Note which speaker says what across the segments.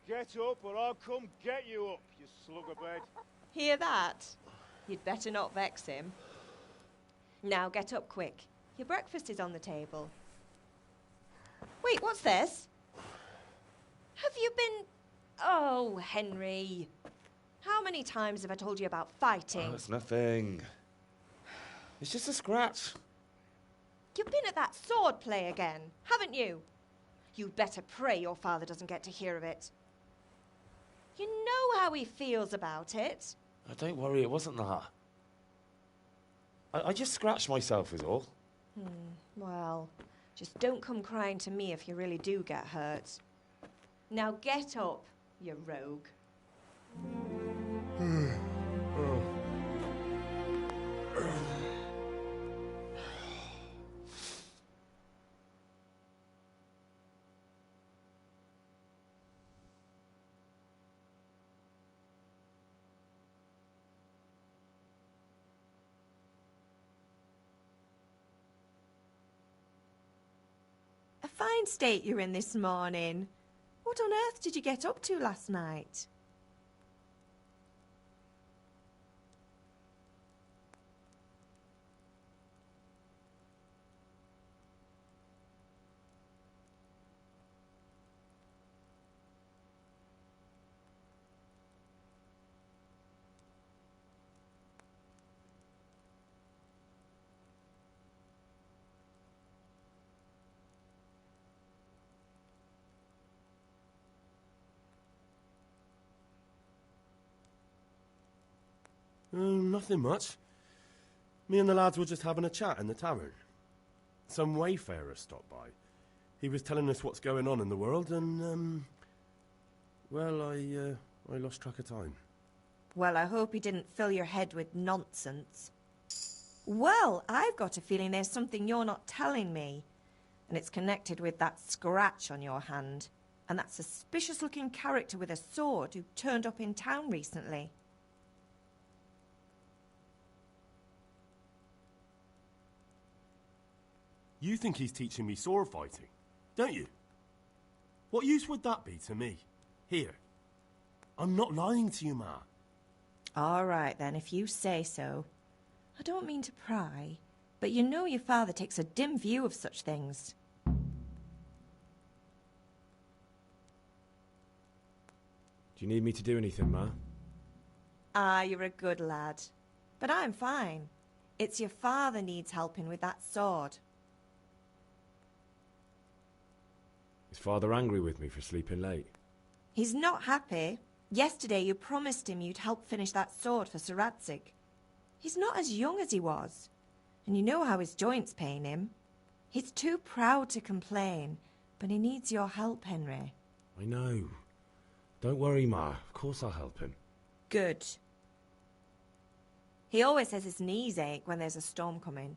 Speaker 1: Get up or I'll come get you up, you slugabed.
Speaker 2: Hear that? You'd better not vex him. Now get up quick. Your breakfast is on the table. Wait, what's this? Have you been... Oh, Henry. How many times have I told you about fighting?
Speaker 3: Oh, it's nothing. It's just a scratch.
Speaker 2: You've been at that sword play again, haven't you? You'd better pray your father doesn't get to hear of it. You know how he feels about it.
Speaker 3: Oh, don't worry, it wasn't that. I just scratched myself is all.
Speaker 2: Well, just don't come crying to me if you really do get hurt. Now get up, you rogue. A fine state you're in this morning. What on earth did you get up to last night?
Speaker 4: Nothing much. Me and the lads were just having a chat in the tavern. Some wayfarer stopped by. He was telling us what's going on in the world and, well, I lost track of time.
Speaker 2: Well, I hope he didn't fill your head with nonsense. Well, I've got a feeling there's something you're not telling me. And it's connected with that scratch on your hand. And that suspicious-looking character with a sword who turned up in town recently.
Speaker 4: You think he's teaching me sword fighting, don't you? What use would that be to me? Here. I'm not lying to you, Ma.
Speaker 2: All right, then, if you say so. I don't mean to pry, but you know your father takes a dim view of such things.
Speaker 3: Do you need me to do anything, Ma?
Speaker 2: Ah, you're a good lad. But I'm fine. It's your father needs helping with that sword.
Speaker 3: Is Father angry with me for sleeping late?
Speaker 2: He's not happy. Yesterday you promised him you'd help finish that sword for Sir Radzig. He's not as young as he was, and you know how his joints pain him. He's too proud to complain, but he needs your help, Henry.
Speaker 3: I know. Don't worry, Ma. Of course I'll help him.
Speaker 2: Good. He always says his knees ache when there's a storm coming.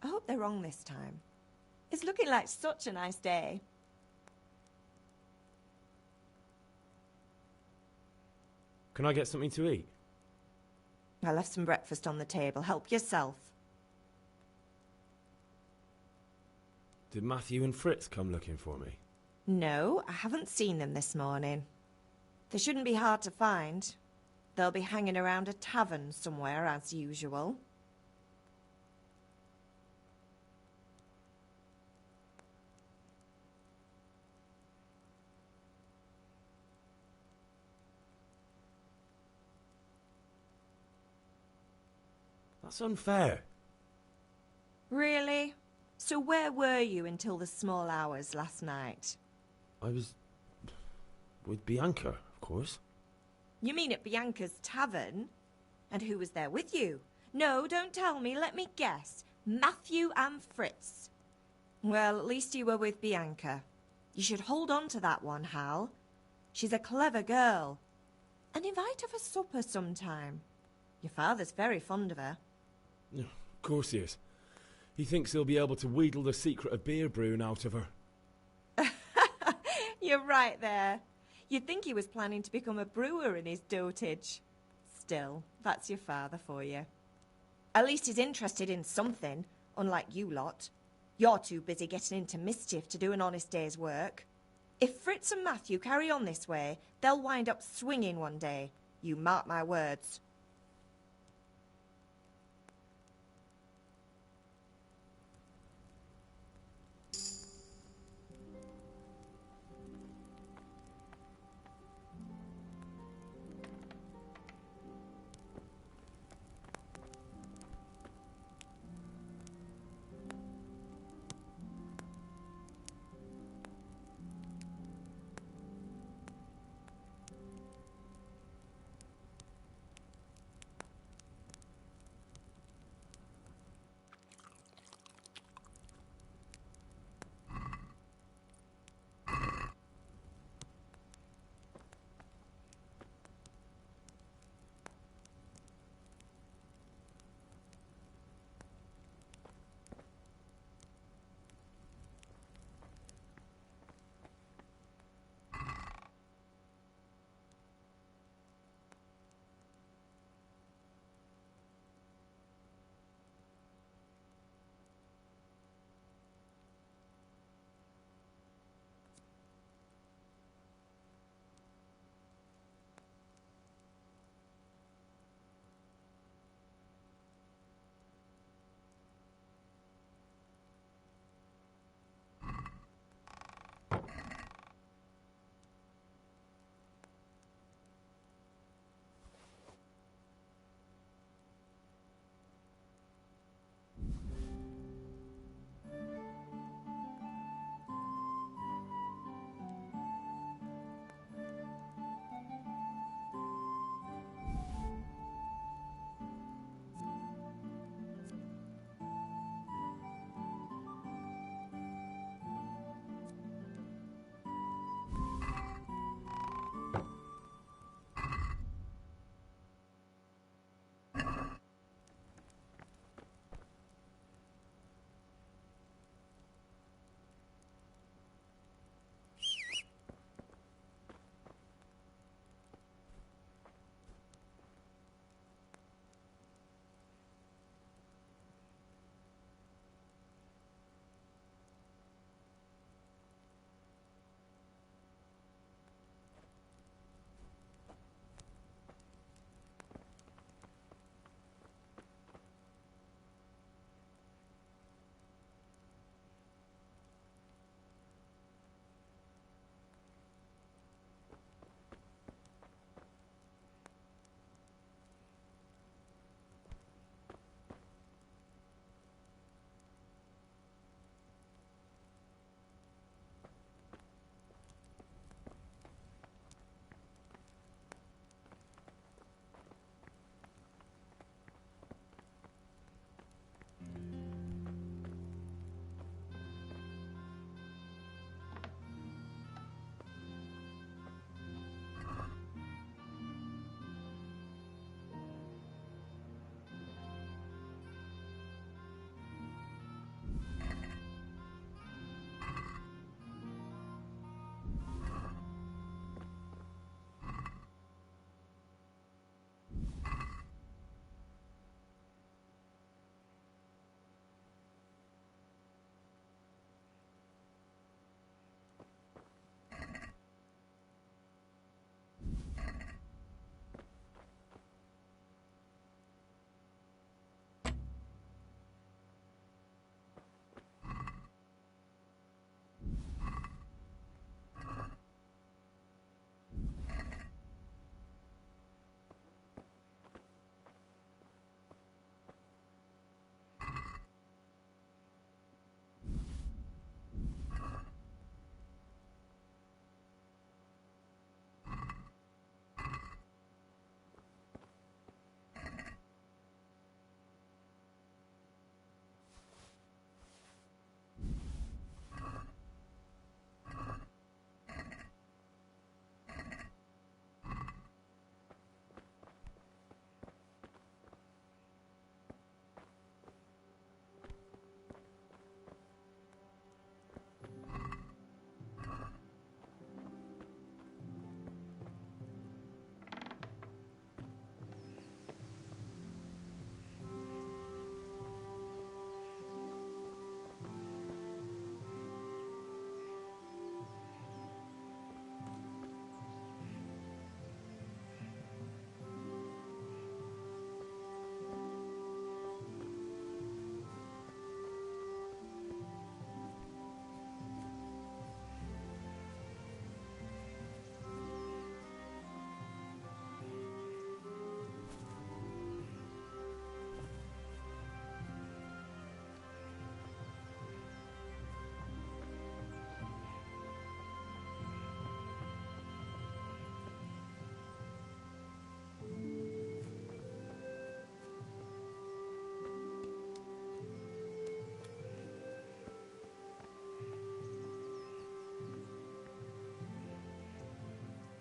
Speaker 2: I hope they're wrong this time. It's looking like such a nice day.
Speaker 3: Can I get something to eat?
Speaker 2: I left some breakfast on the table. Help yourself.
Speaker 3: Did Matthew and Fritz come looking for me?
Speaker 2: No, I haven't seen them this morning. They shouldn't be hard to find. They'll be hanging around a tavern somewhere, as usual.
Speaker 3: That's unfair.
Speaker 2: Really? So where were you until the small hours last night?
Speaker 3: I was... with Bianca, of course.
Speaker 2: You mean at Bianca's tavern? And who was there with you? No, don't tell me. Let me guess. Matthew and Fritz. Well, at least you were with Bianca. You should hold on to that one, Hal. She's a clever girl. And invite her for supper sometime. Your father's very fond of her.
Speaker 3: Of course he is. He thinks he'll be able to wheedle the secret of beer brewing out of her.
Speaker 2: You're right there. You'd think he was planning to become a brewer in his dotage. Still, that's your father for you. At least he's interested in something, unlike you lot. You're too busy getting into mischief to do an honest day's work. If Fritz and Matthew carry on this way, they'll wind up swinging one day. You mark my words.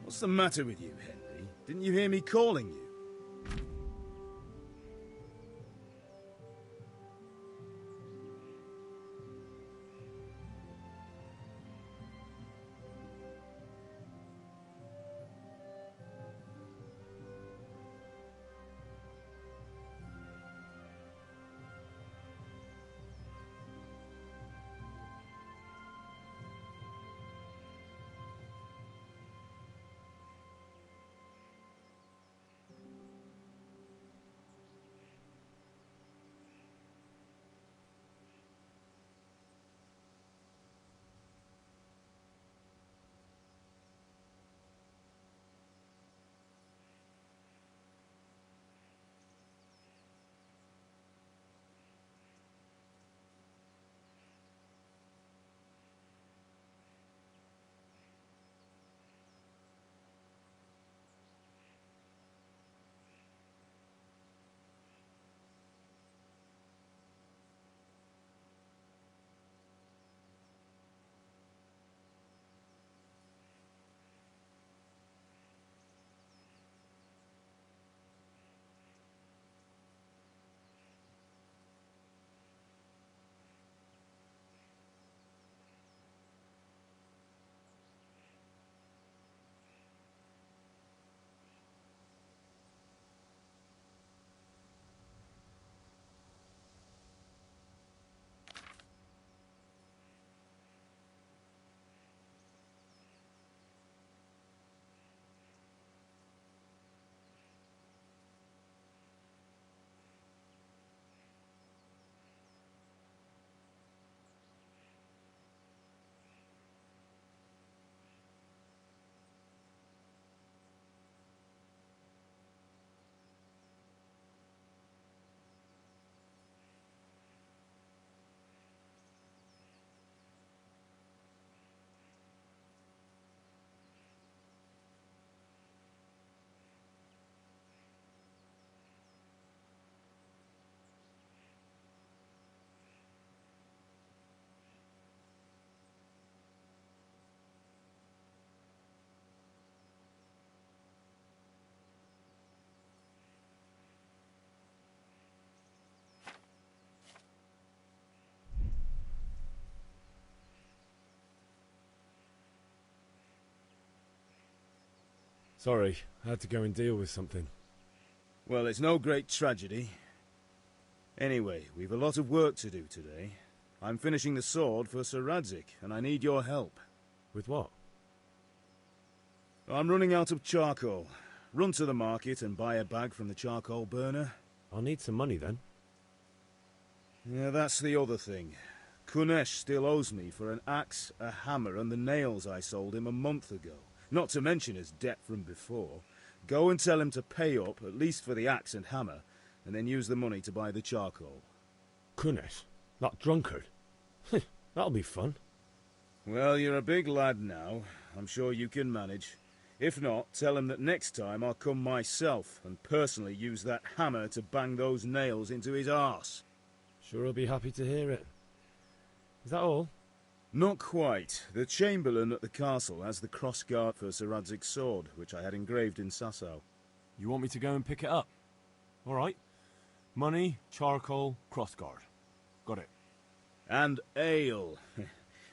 Speaker 1: What's the matter with you, Henry? Didn't you hear me calling you?
Speaker 3: Sorry, I had to go and deal with something.
Speaker 1: Well, it's no great tragedy. Anyway, we've a lot of work to do today. I'm finishing the sword for Sir Radzig, and I need your help.
Speaker 3: With what?
Speaker 1: I'm running out of charcoal. Run to the market and buy a bag from the charcoal burner.
Speaker 3: I'll need some money then.
Speaker 1: Yeah, that's the other thing. Kunesh still owes me for an axe, a hammer, and the nails I sold him a month ago. Not to mention his debt from before. Go and tell him to pay up, at least for the axe and hammer, and then use the money to buy the charcoal.
Speaker 3: Kunesh? That drunkard? That'll be fun.
Speaker 1: Well, you're a big lad now. I'm sure you can manage. If not, tell him that next time I'll come myself and personally use that hammer to bang those nails into his arse.
Speaker 3: Sure he'll be happy to hear it. Is that all?
Speaker 1: Not quite. The Chamberlain at the castle has the crossguard for Sir Radzig's sword, which I had engraved in Sasau.
Speaker 4: You want me to go and pick it up? All right. Money, charcoal, crossguard. Got it.
Speaker 1: And ale.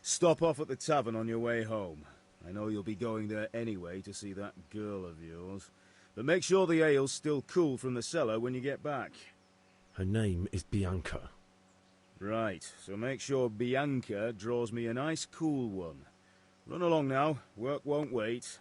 Speaker 1: Stop off at the tavern on your way home. I know you'll be going there anyway to see that girl of yours. But make sure the ale's still cool from the cellar when you get back.
Speaker 3: Her name is Bianca.
Speaker 1: Right, so make sure Bianca draws me a nice cool one. Run along now, work won't wait.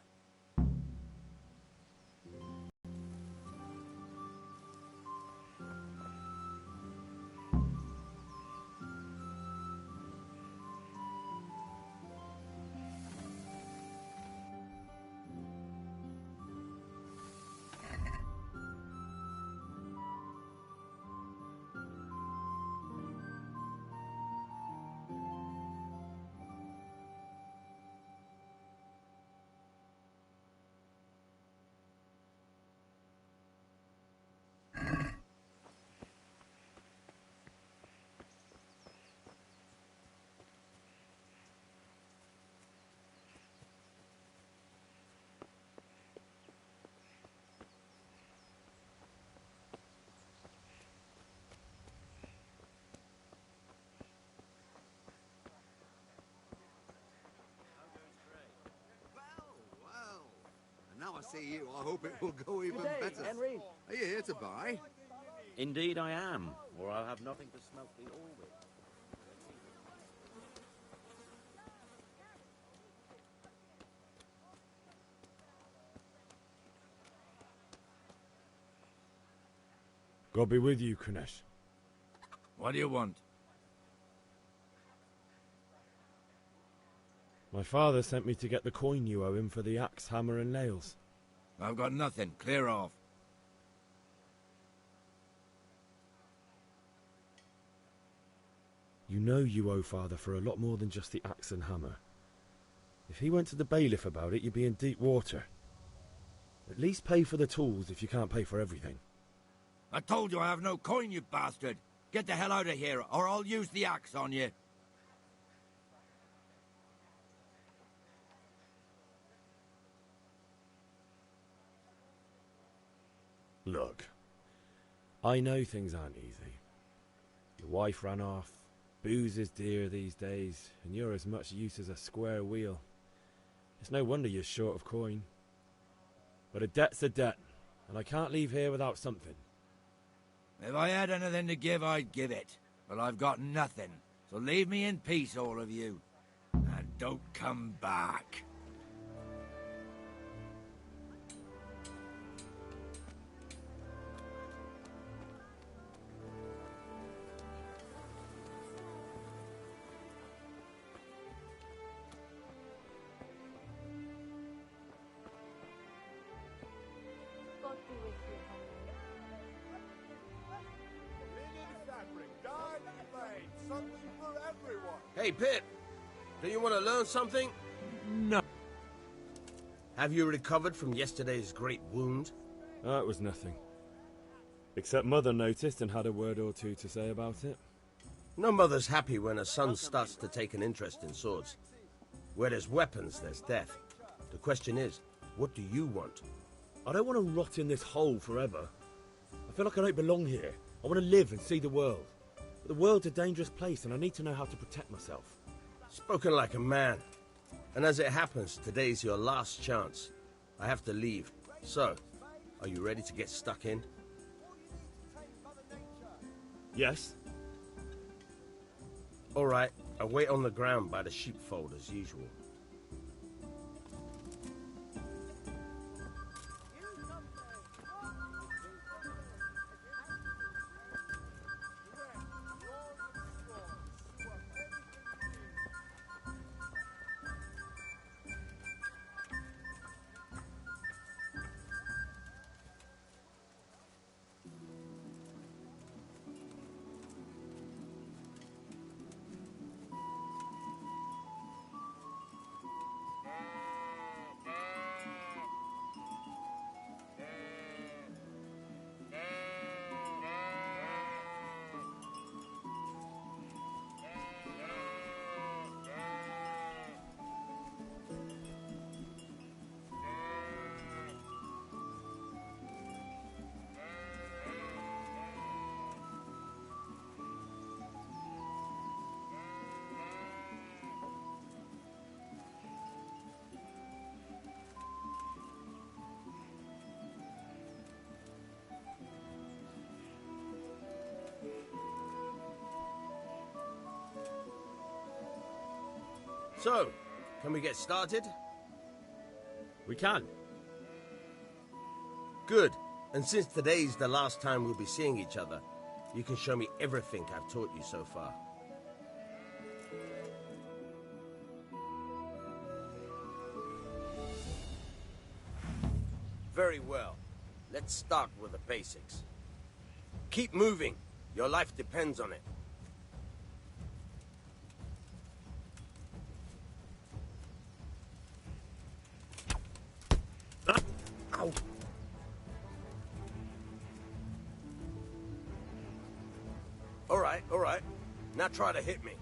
Speaker 5: Now I see you, I hope it will go even
Speaker 6: Good day,
Speaker 5: better.
Speaker 6: Henry.
Speaker 5: Are you here to buy?
Speaker 7: Indeed I am, or I'll have nothing to smelt the ore with.
Speaker 3: God be with you, Kunesh.
Speaker 8: What do you want?
Speaker 3: My father sent me to get the coin you owe him for the axe, hammer and nails.
Speaker 8: I've got nothing. Clear off.
Speaker 3: You know you owe father for a lot more than just the axe and hammer. If he went to the bailiff about it, you'd be in deep water. At least pay for the tools if you can't pay for everything.
Speaker 8: I told you I have no coin, you bastard. Get the hell out of here, or I'll use the axe on you.
Speaker 3: Look, I know things aren't easy. Your wife ran off, booze is dear these days, and you're as much use as a square wheel. It's no wonder you're short of coin. But a debt's a debt, and I can't leave here without something.
Speaker 8: If I had anything to give, I'd give it. But I've got nothing, so leave me in peace, all of you. And don't come back.
Speaker 6: Hey, Pip. Do you want to learn something?
Speaker 3: No.
Speaker 6: Have you recovered from yesterday's great wound?
Speaker 3: It was nothing. Except Mother noticed and had a word or two to say about it.
Speaker 6: No mother's happy when her son starts to take an interest in swords. Where there's weapons, there's death. The question is, what do you want?
Speaker 3: I don't want to rot in this hole forever. I feel like I don't belong here. I want to live and see the world. But the world's a dangerous place and I need to know how to protect myself.
Speaker 6: Spoken like a man. And as it happens, today's your last chance. I have to leave. So, are you ready to get stuck in?
Speaker 3: Yes?
Speaker 6: All right, I'll wait on the ground by the sheepfold as usual. So, can we get started?
Speaker 3: We can.
Speaker 6: Good. And since today's the last time we'll be seeing each other, you can show me everything I've taught you so far. Very well. Let's start with the basics. Keep moving. Your life depends on it. Ow. All right. Now try to hit me.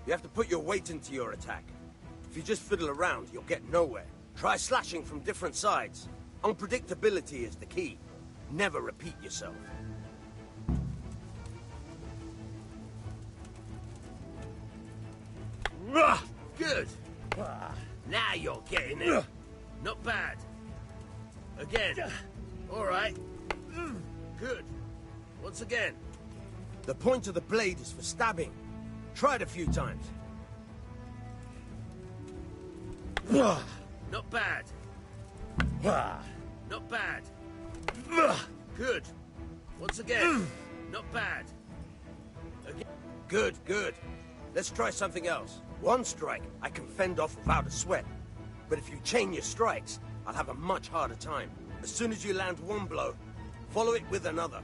Speaker 6: You have to put your weight into your attack. If you just fiddle around, you'll get nowhere. Try slashing from different sides. Unpredictability is the key. Never repeat yourself. Good. Now you're getting it. Not bad. Again. All right. Good. Once again. The point of the blade is for stabbing. Try it a few times. Not bad. Not bad. Good. Once again. Not bad. Again. Good, good. Let's try something else. One strike I can fend off without a sweat. But if you chain your strikes, I'll have a much harder time. As soon as you land one blow, follow it with another.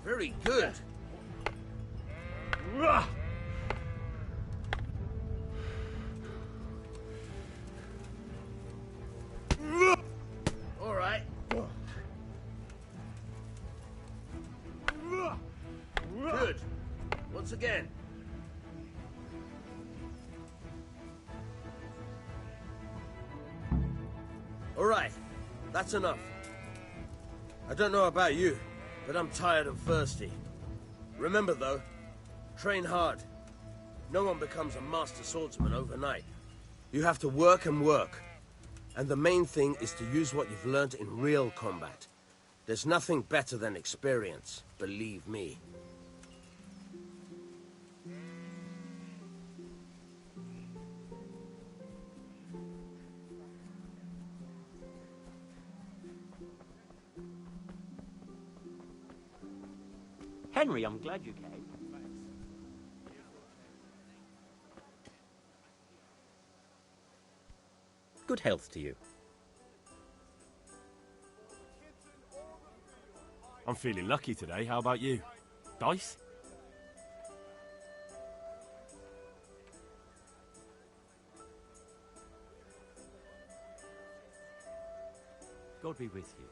Speaker 6: Very good. All right. Good. Once again. All right. That's enough. I don't know about you, but I'm tired and thirsty. Remember, though, train hard. No one becomes a master swordsman overnight. You have to work and work. And the main thing is to use what you've learned in real combat. There's nothing better than experience, believe me.
Speaker 7: Henry, I'm glad you came. Good health to you.
Speaker 4: I'm feeling lucky today. How about you? Dice?
Speaker 7: God be with you.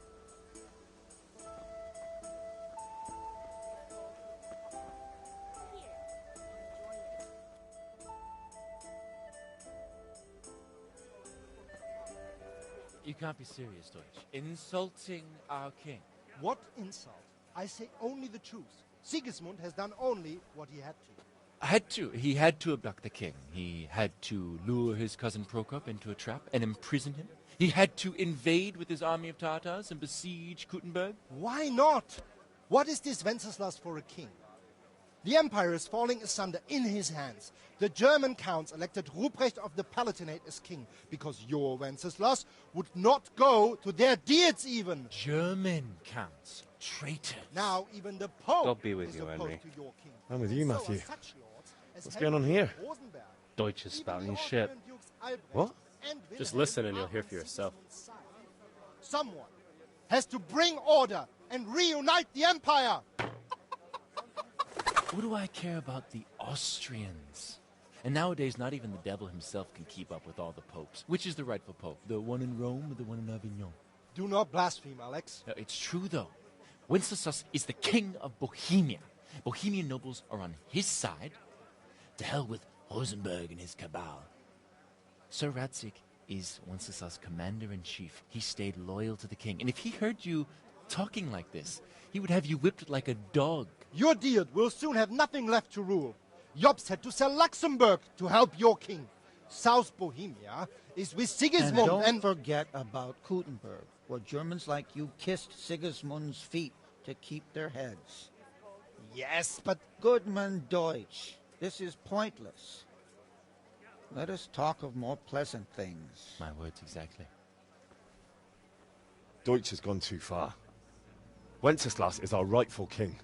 Speaker 9: You can't be serious, Deutsch. Insulting our king.
Speaker 10: What insult? I say only the truth. Sigismund has done only what he had to.
Speaker 9: He had to abduct the king. He had to lure his cousin Prokop into a trap and imprison him. He had to invade with his army of Tartars and besiege Kuttenberg.
Speaker 10: Why not? What is this Wenceslas for a king? The empire is falling asunder in his hands. The German counts elected Ruprecht of the Palatinate as king because your Wenceslas would not go to their deeds even.
Speaker 9: German counts. Traitors.
Speaker 10: Now even the Pope
Speaker 3: God be with
Speaker 10: is
Speaker 3: you,
Speaker 10: opposed
Speaker 3: Henry.
Speaker 10: to your king.
Speaker 3: I'm with you,
Speaker 10: So are
Speaker 3: Matthew.
Speaker 10: such lords as
Speaker 3: What's going on
Speaker 10: Helmut
Speaker 3: here?
Speaker 10: Rosenberg.
Speaker 3: Deutsch is
Speaker 10: Even
Speaker 3: spouting
Speaker 10: the
Speaker 3: shit.
Speaker 10: Austrian Dukes Albrecht
Speaker 3: What?
Speaker 10: and
Speaker 11: Just
Speaker 10: Wilhelm
Speaker 11: listen and you'll
Speaker 10: are
Speaker 11: hear
Speaker 10: on
Speaker 11: for yourself.
Speaker 10: Sigismund's side. Someone has to bring order and reunite the empire.
Speaker 9: What do I care about the Austrians? And nowadays, not even the devil himself can keep up with all the popes. Which is the rightful pope? The one in Rome or the one in Avignon?
Speaker 10: Do not blaspheme, Alex.
Speaker 9: No, it's true, though. Wenceslas is the king of Bohemia. Bohemian nobles are on his side. To hell with Rosenberg and his cabal. Sir Radzig is Wenceslas' commander-in-chief. He stayed loyal to the king. And if he heard you talking like this, he would have you whipped like a dog.
Speaker 10: Your Diet will soon have nothing left to rule. Jobst had to sell Luxembourg to help your king. South Bohemia is with Sigismund
Speaker 12: And don't forget about Kuttenberg, where Germans like you kissed Sigismund's feet to keep their heads.
Speaker 10: Yes, but...
Speaker 12: Goodman Deutsch, this is pointless. Let us talk of more pleasant things.
Speaker 9: My words exactly.
Speaker 4: Deutsch has gone too far. Wenceslas is our rightful king.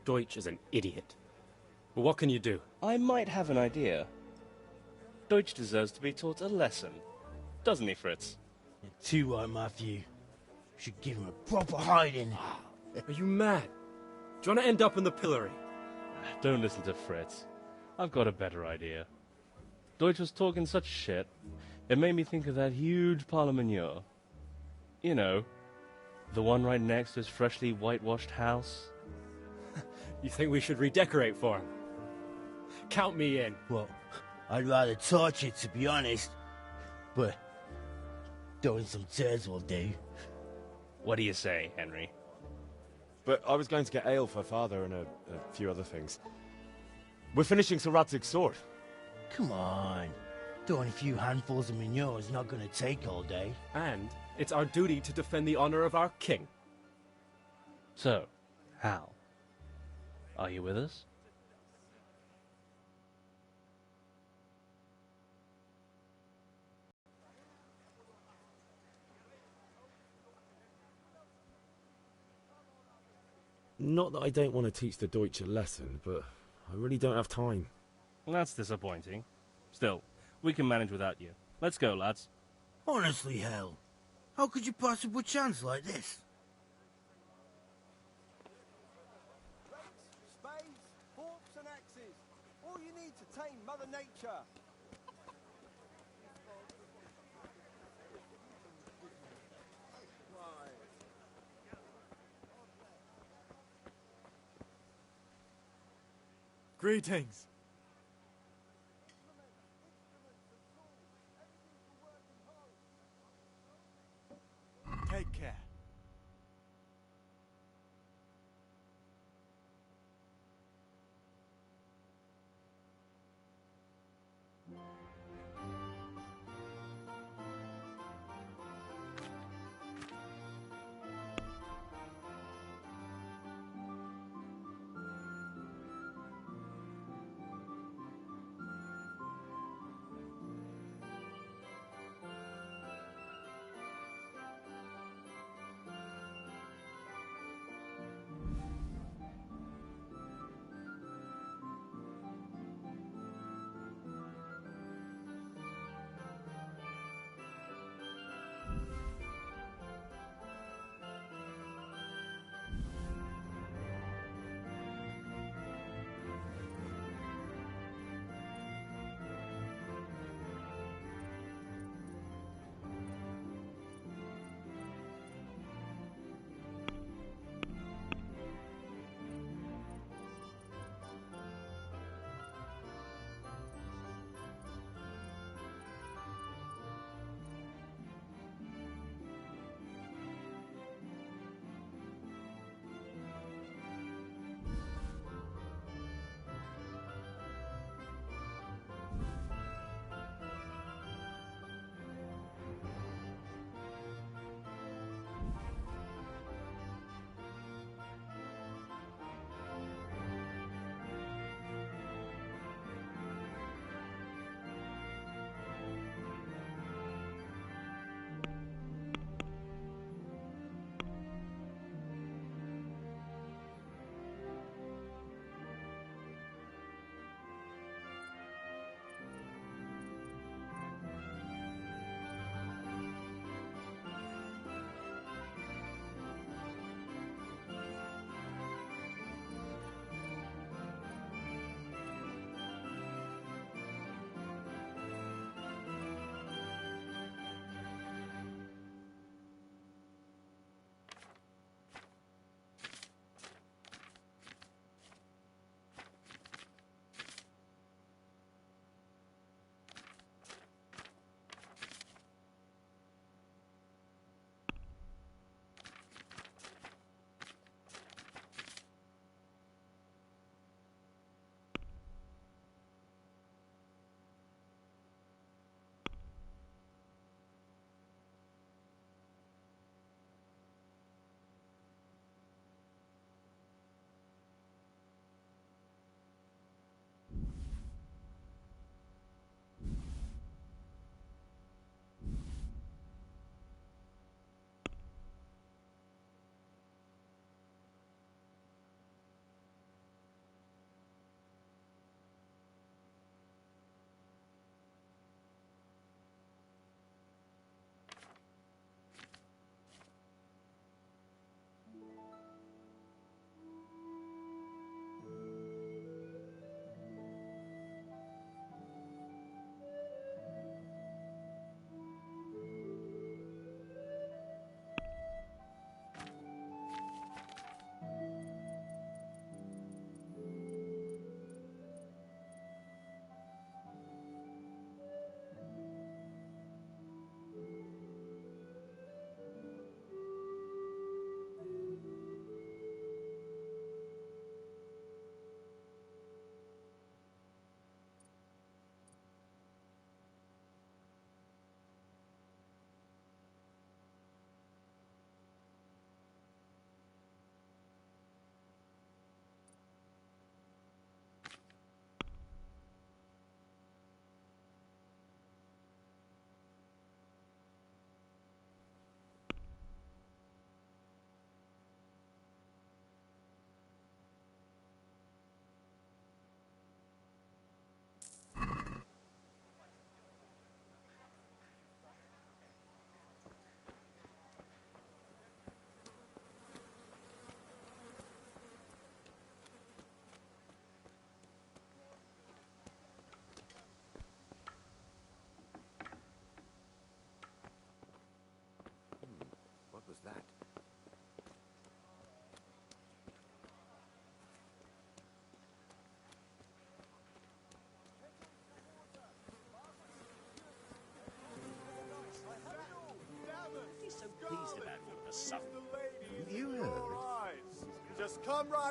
Speaker 11: Deutsch is an idiot. But what can you do?
Speaker 13: I might have an idea. Deutsch deserves to be taught a lesson. Doesn't he, Fritz?
Speaker 14: You're too right, Matthew. Should give him a proper hiding.
Speaker 11: Are you mad? Do you want to end up in the pillory?
Speaker 13: Don't listen to Fritz. I've got a better idea. Deutsch was talking such shit, it made me think of that huge parliament. You know, the one right next to his freshly whitewashed house.
Speaker 11: You think we should redecorate for him? Count me in.
Speaker 14: Well, I'd rather torch it, to be honest. But throwing some turds will do.
Speaker 13: What do you say, Henry?
Speaker 4: But I was going to get ale for father and a few other things. We're finishing Sir Radzig's sword.
Speaker 14: Come on. Throwing a few handfuls of manure is not going to take all day.
Speaker 11: And it's our duty to defend the honor of our king.
Speaker 13: So, Hal, are you with us?
Speaker 3: Not that I don't want to teach the Deutsch a lesson, but I really don't have time.
Speaker 13: That's disappointing. Still, we can manage without you. Let's go, lads.
Speaker 14: Honestly, Hal, how could you possibly chance like this?
Speaker 6: Spades, forks and axes. All you need to tame Mother Nature.
Speaker 15: Greetings. Take care.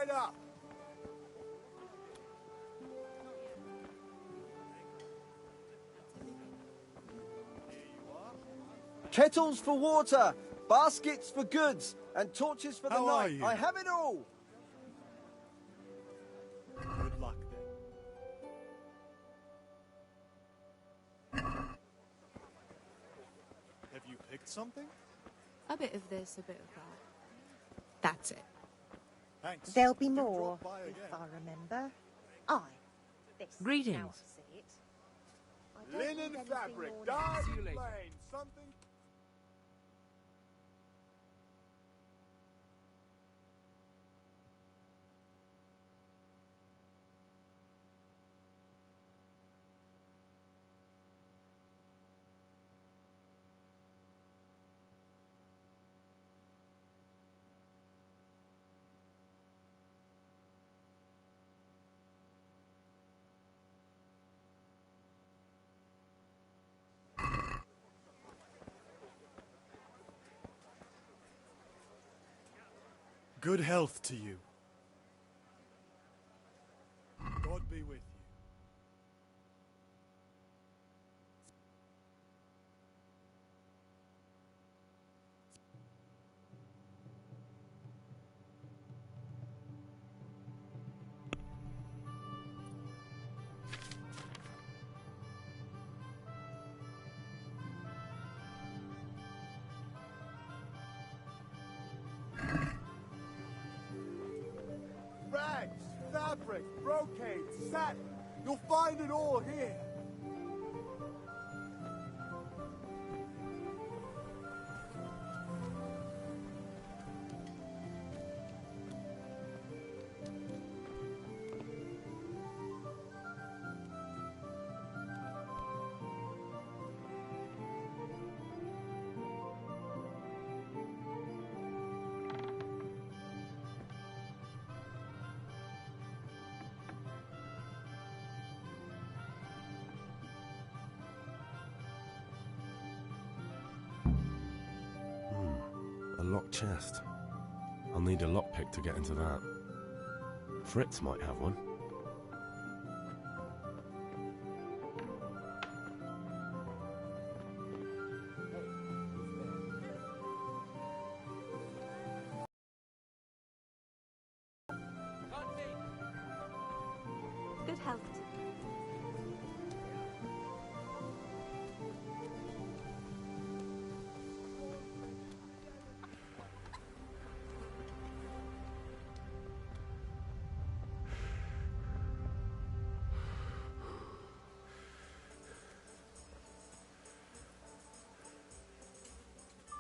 Speaker 5: right up.
Speaker 16: Kettles for water, baskets for goods, and torches for the
Speaker 15: How are
Speaker 16: night.
Speaker 15: you?
Speaker 16: I have it all.
Speaker 15: Good luck then. Have you picked something?
Speaker 17: A bit of this, a bit of that.
Speaker 2: That's it.
Speaker 15: Thanks.
Speaker 18: There'll be
Speaker 15: Do
Speaker 18: more,
Speaker 15: drop by
Speaker 18: if
Speaker 15: again.
Speaker 18: I remember. Aye. This.
Speaker 2: Greetings.
Speaker 18: Now I see it. I don't
Speaker 5: Linen
Speaker 18: need anything
Speaker 5: fabric,
Speaker 18: more
Speaker 5: dyed
Speaker 18: now.
Speaker 5: and plain, something.
Speaker 15: Good health to you. God be with you.
Speaker 5: Rags, fabric, brocade, satin. You'll find it all here.
Speaker 4: A locked chest. I'll need a lockpick to get into that. Fritz might have one.
Speaker 17: Good health.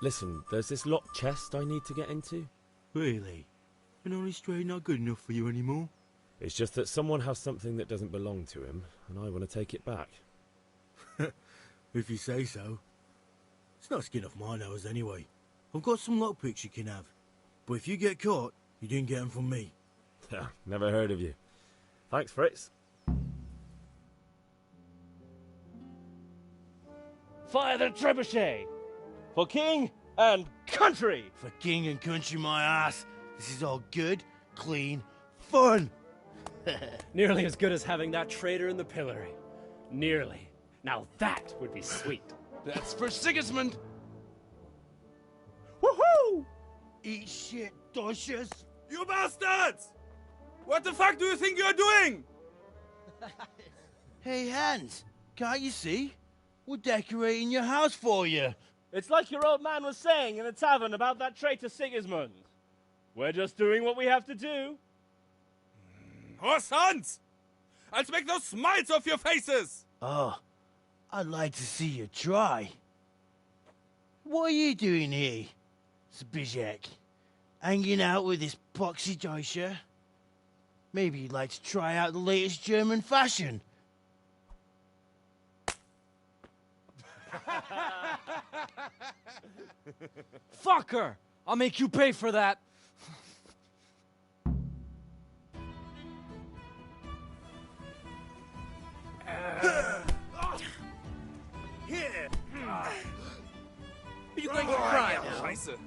Speaker 3: Listen, there's this locked chest I need to get into.
Speaker 14: Really? And only straight not good enough for you anymore?
Speaker 3: It's just that someone has something that doesn't belong to him, and I want to take it back.
Speaker 14: If you say so. It's not skin off my nose anyway. I've got some lockpicks you can have. But if you get caught, you didn't get them from me.
Speaker 3: Never heard of you. Thanks, Fritz.
Speaker 13: Fire the trebuchet! For king and country!
Speaker 14: For king and country, my ass. This is all good, clean, fun.
Speaker 11: Nearly as good as having that traitor in the pillory. Nearly. Now that would be sweet.
Speaker 6: That's for Sigismund!
Speaker 14: Woohoo! Eat shit, doshes.
Speaker 6: You bastards! What the fuck do you think you're doing?
Speaker 14: Hey, Hans, can't you see? We're decorating your house for you.
Speaker 13: It's like your old man was saying in the tavern about that traitor Sigismund. We're just doing what we have to do.
Speaker 6: Horse Hans! I'll make those smiles off your faces!
Speaker 14: Oh, I'd like to see you try. What are you doing here, Zbigniew? Hanging out with this poxy Deutscher? Maybe you'd like to try out the latest German fashion.
Speaker 11: Fucker! I'll make you pay for that.
Speaker 6: Here! Are you going to cry now? Scheiße.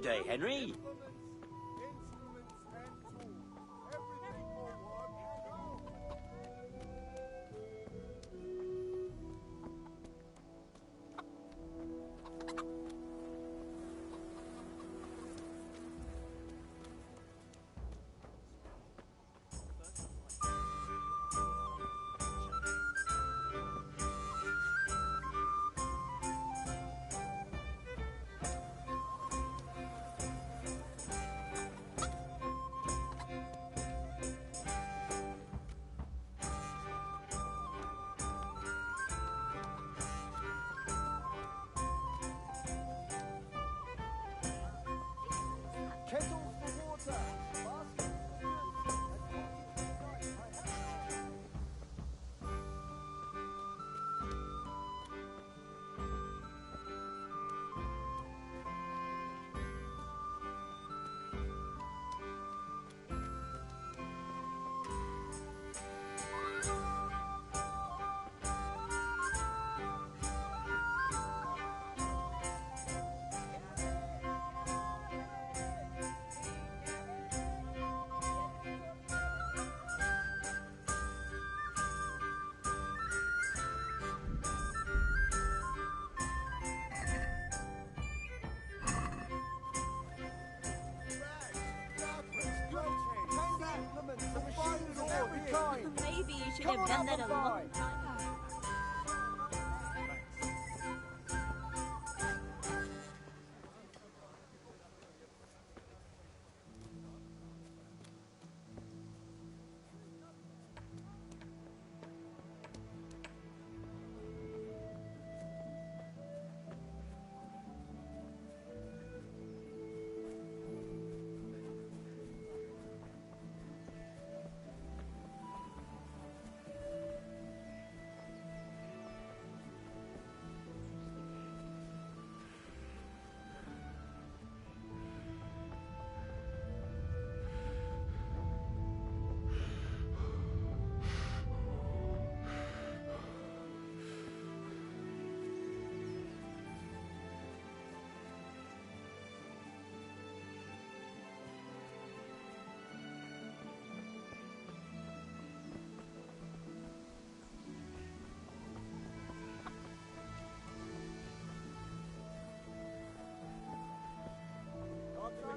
Speaker 7: Good day, Henry.
Speaker 16: Kettles for water. Baskets
Speaker 2: Maybe you should have done that a long time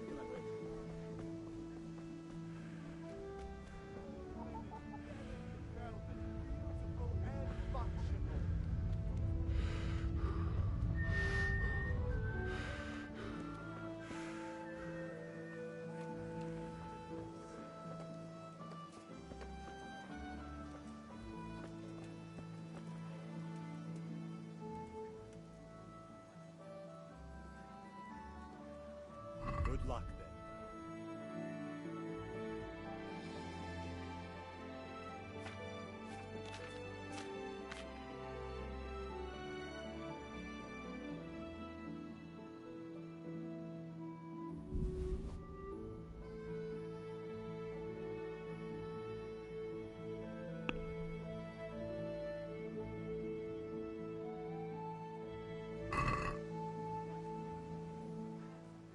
Speaker 2: ago.
Speaker 15: Good luck, then.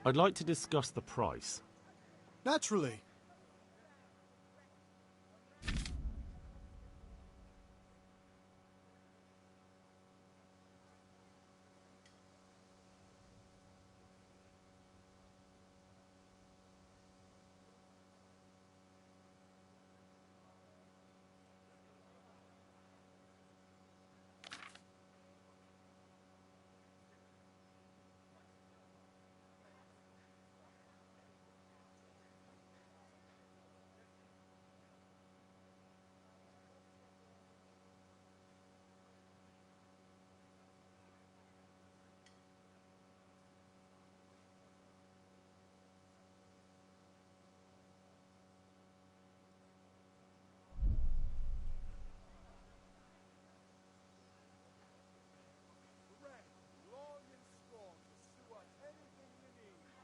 Speaker 4: I'd like to discuss the price.
Speaker 15: Naturally.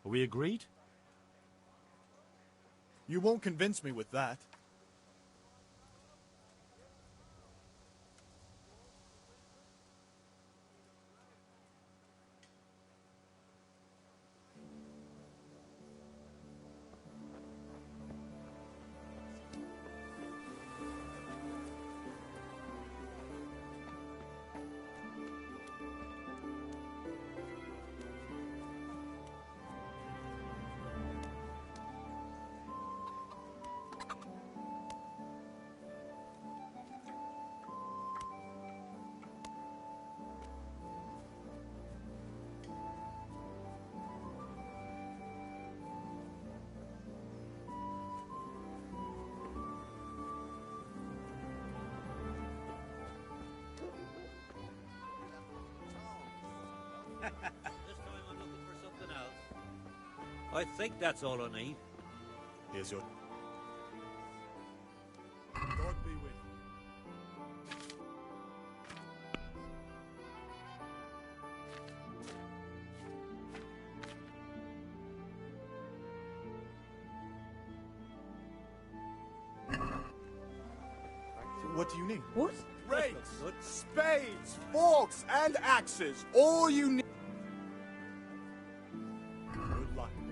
Speaker 4: Are we agreed?
Speaker 15: You won't convince me with that.
Speaker 7: time I'm looking for something else. I think that's all I need.
Speaker 15: Here's your... God be with you. What do you need?
Speaker 5: What? Rakes, spades, forks, and axes. All you need. Good luck then.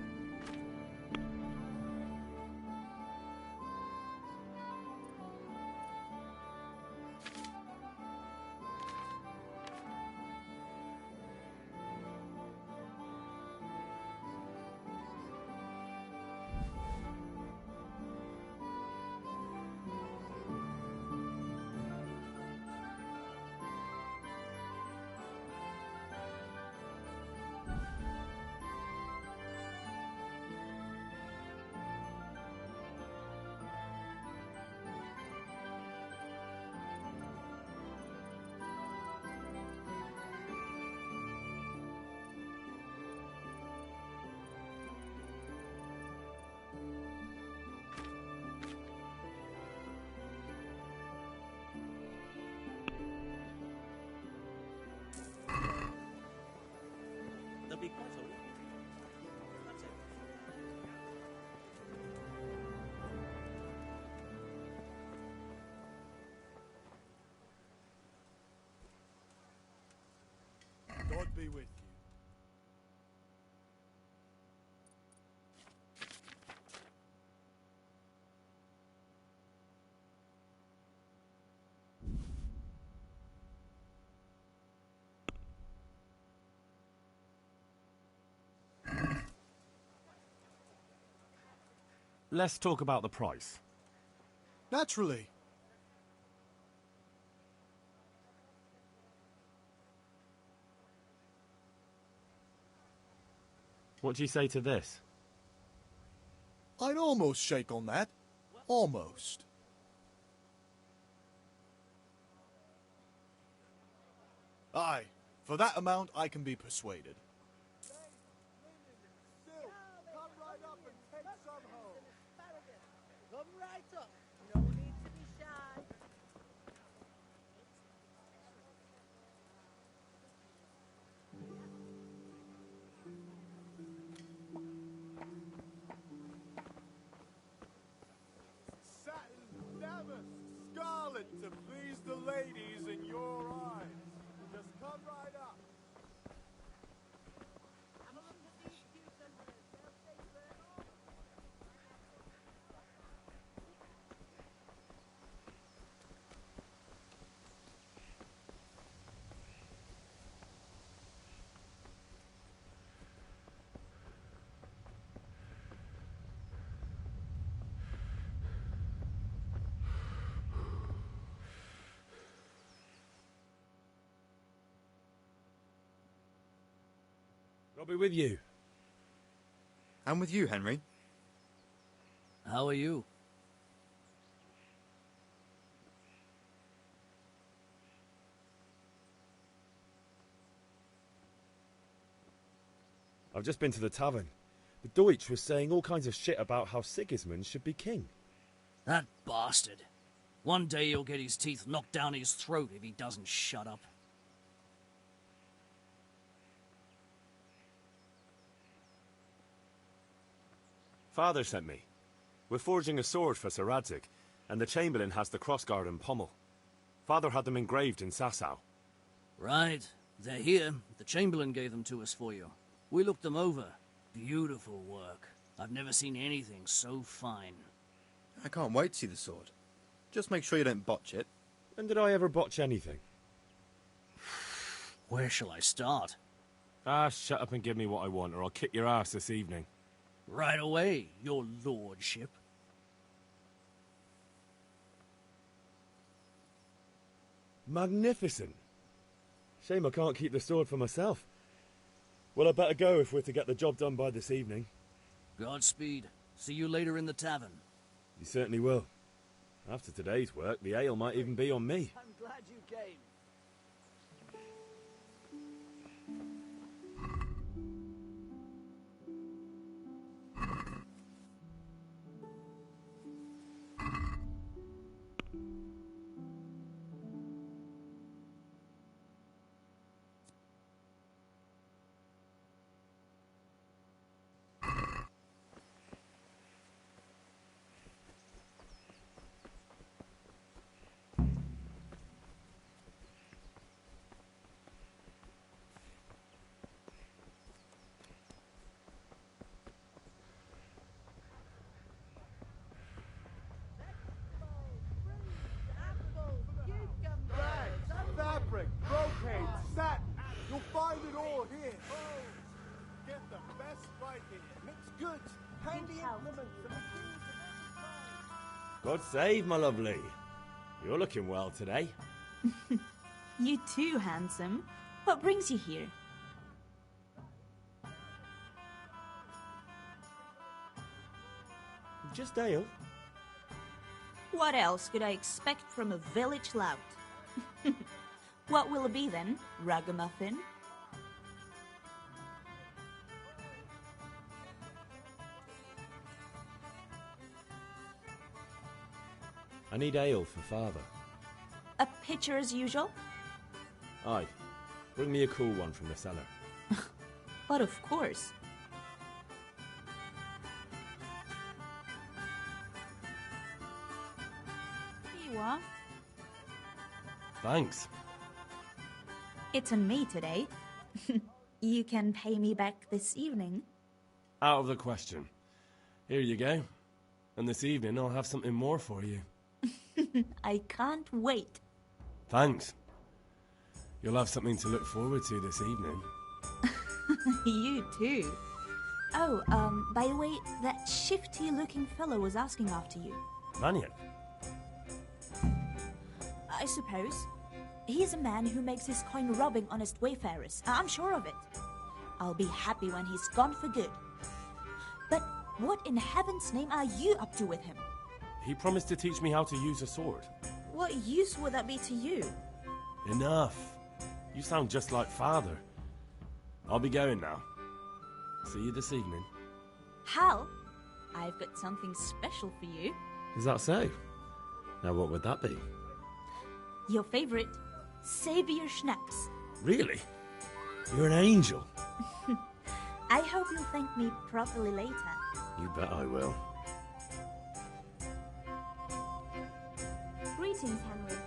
Speaker 7: There'll be quite a lot. That's it.
Speaker 15: God be with you.
Speaker 4: Let's talk about the price.
Speaker 15: Naturally.
Speaker 4: What do you say to this?
Speaker 15: I'd almost shake on that. Almost. Aye, for that amount I can be persuaded.
Speaker 5: Come right up and take some home.
Speaker 14: Come right up. No need to be shy.
Speaker 5: Satin, damask, scarlet to please the ladies in your eyes. Just come right up.
Speaker 3: I'll be with you.
Speaker 19: I'm with you, Henry.
Speaker 20: How are you?
Speaker 3: I've just been to the tavern. The Deutsch was saying all kinds of shit about how Sigismund should be king.
Speaker 20: That bastard. One day he'll get his teeth knocked down his throat if he doesn't shut up.
Speaker 4: Father sent me. We're forging a sword for Sir Radzig, and the Chamberlain has the crossguard and pommel. Father had them engraved in Sasau.
Speaker 20: Right. They're here. The Chamberlain gave them to us for you. We looked them over. Beautiful work. I've never seen anything so fine.
Speaker 19: I can't wait to see the sword. Just make sure you don't botch it.
Speaker 3: When did I ever botch anything?
Speaker 20: Where shall I start?
Speaker 4: Ah, shut up and give me what I want, or I'll kick your ass this evening.
Speaker 20: Right away, your lordship.
Speaker 3: Magnificent. Shame I can't keep the sword for myself. Well, I better go if we're to get the job done by this evening.
Speaker 20: Godspeed. See you later in the tavern.
Speaker 3: You certainly will. After today's work, the ale might even be on me.
Speaker 14: I'm glad you came.
Speaker 16: goods, handy implements, and the keys of every kind.
Speaker 4: God save, my lovely. You're looking well today.
Speaker 21: You too, handsome. What brings you here?
Speaker 4: Just ale.
Speaker 21: What else could I expect from a village lout? What will it be then, ragamuffin?
Speaker 3: I need ale for father.
Speaker 21: A pitcher as usual?
Speaker 3: Aye. Bring me a cool one from the cellar.
Speaker 21: But of course. Here you are.
Speaker 4: Thanks.
Speaker 21: It's on me today. You can pay me back this evening.
Speaker 4: Out of the question. Here you go. And this evening I'll have something more for you.
Speaker 21: I can't wait.
Speaker 4: Thanks. You'll have something to look forward to this evening.
Speaker 21: You too. Oh, by the way, that shifty-looking fellow was asking after you.
Speaker 4: Maniac?
Speaker 21: I suppose. He's a man who makes his coin robbing honest wayfarers. I'm sure of it. I'll be happy when he's gone for good. But what in heaven's name are you up to with him?
Speaker 4: He promised to teach me how to use a sword.
Speaker 21: What use would that be to you?
Speaker 4: Enough. You sound just like father. I'll be going now. See you this evening.
Speaker 21: Hal, I've got something special for you.
Speaker 3: Is that so? Now what would that be?
Speaker 21: Your favorite, Savior Schnapps.
Speaker 4: Really? You're an angel.
Speaker 21: I hope you'll thank me properly later.
Speaker 3: You bet I will.
Speaker 21: Greetings, Henry.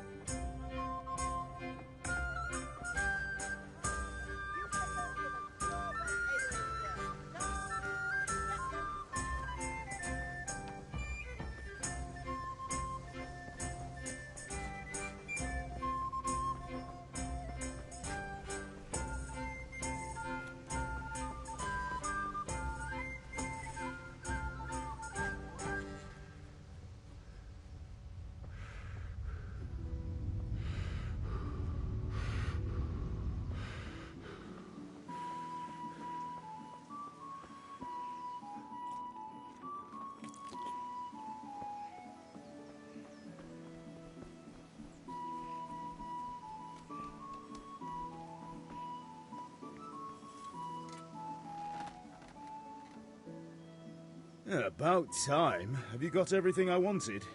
Speaker 1: Yeah, about time. Have you got everything I wanted?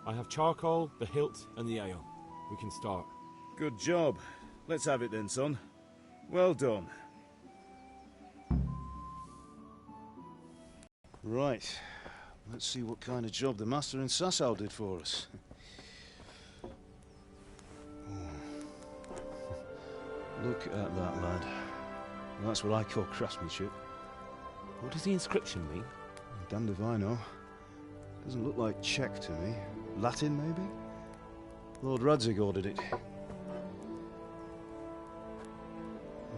Speaker 3: I have charcoal, the hilt, and the ale. We can start.
Speaker 1: Good job. Let's have it then, son. Well done. Right. Let's see what kind of job the master in Sasau did for us. Look at that, lad. That's what I call craftsmanship.
Speaker 3: What does the inscription mean?
Speaker 1: Damned if I know. Doesn't look like Czech to me. Latin, maybe? Lord Radzig ordered it.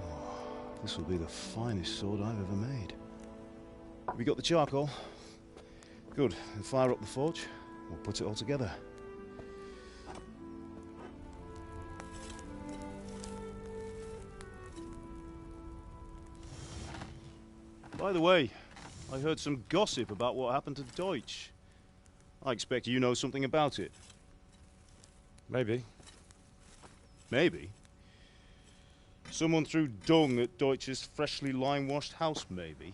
Speaker 1: Oh, this will be the finest sword I've ever made. Have you got the charcoal? Good. Then fire up the forge. We'll put it all together. By the way, I heard some gossip about what happened to Deutsch. I expect you know something about it.
Speaker 3: Maybe.
Speaker 1: Maybe? Someone threw dung at Deutsch's freshly lime-washed house, maybe?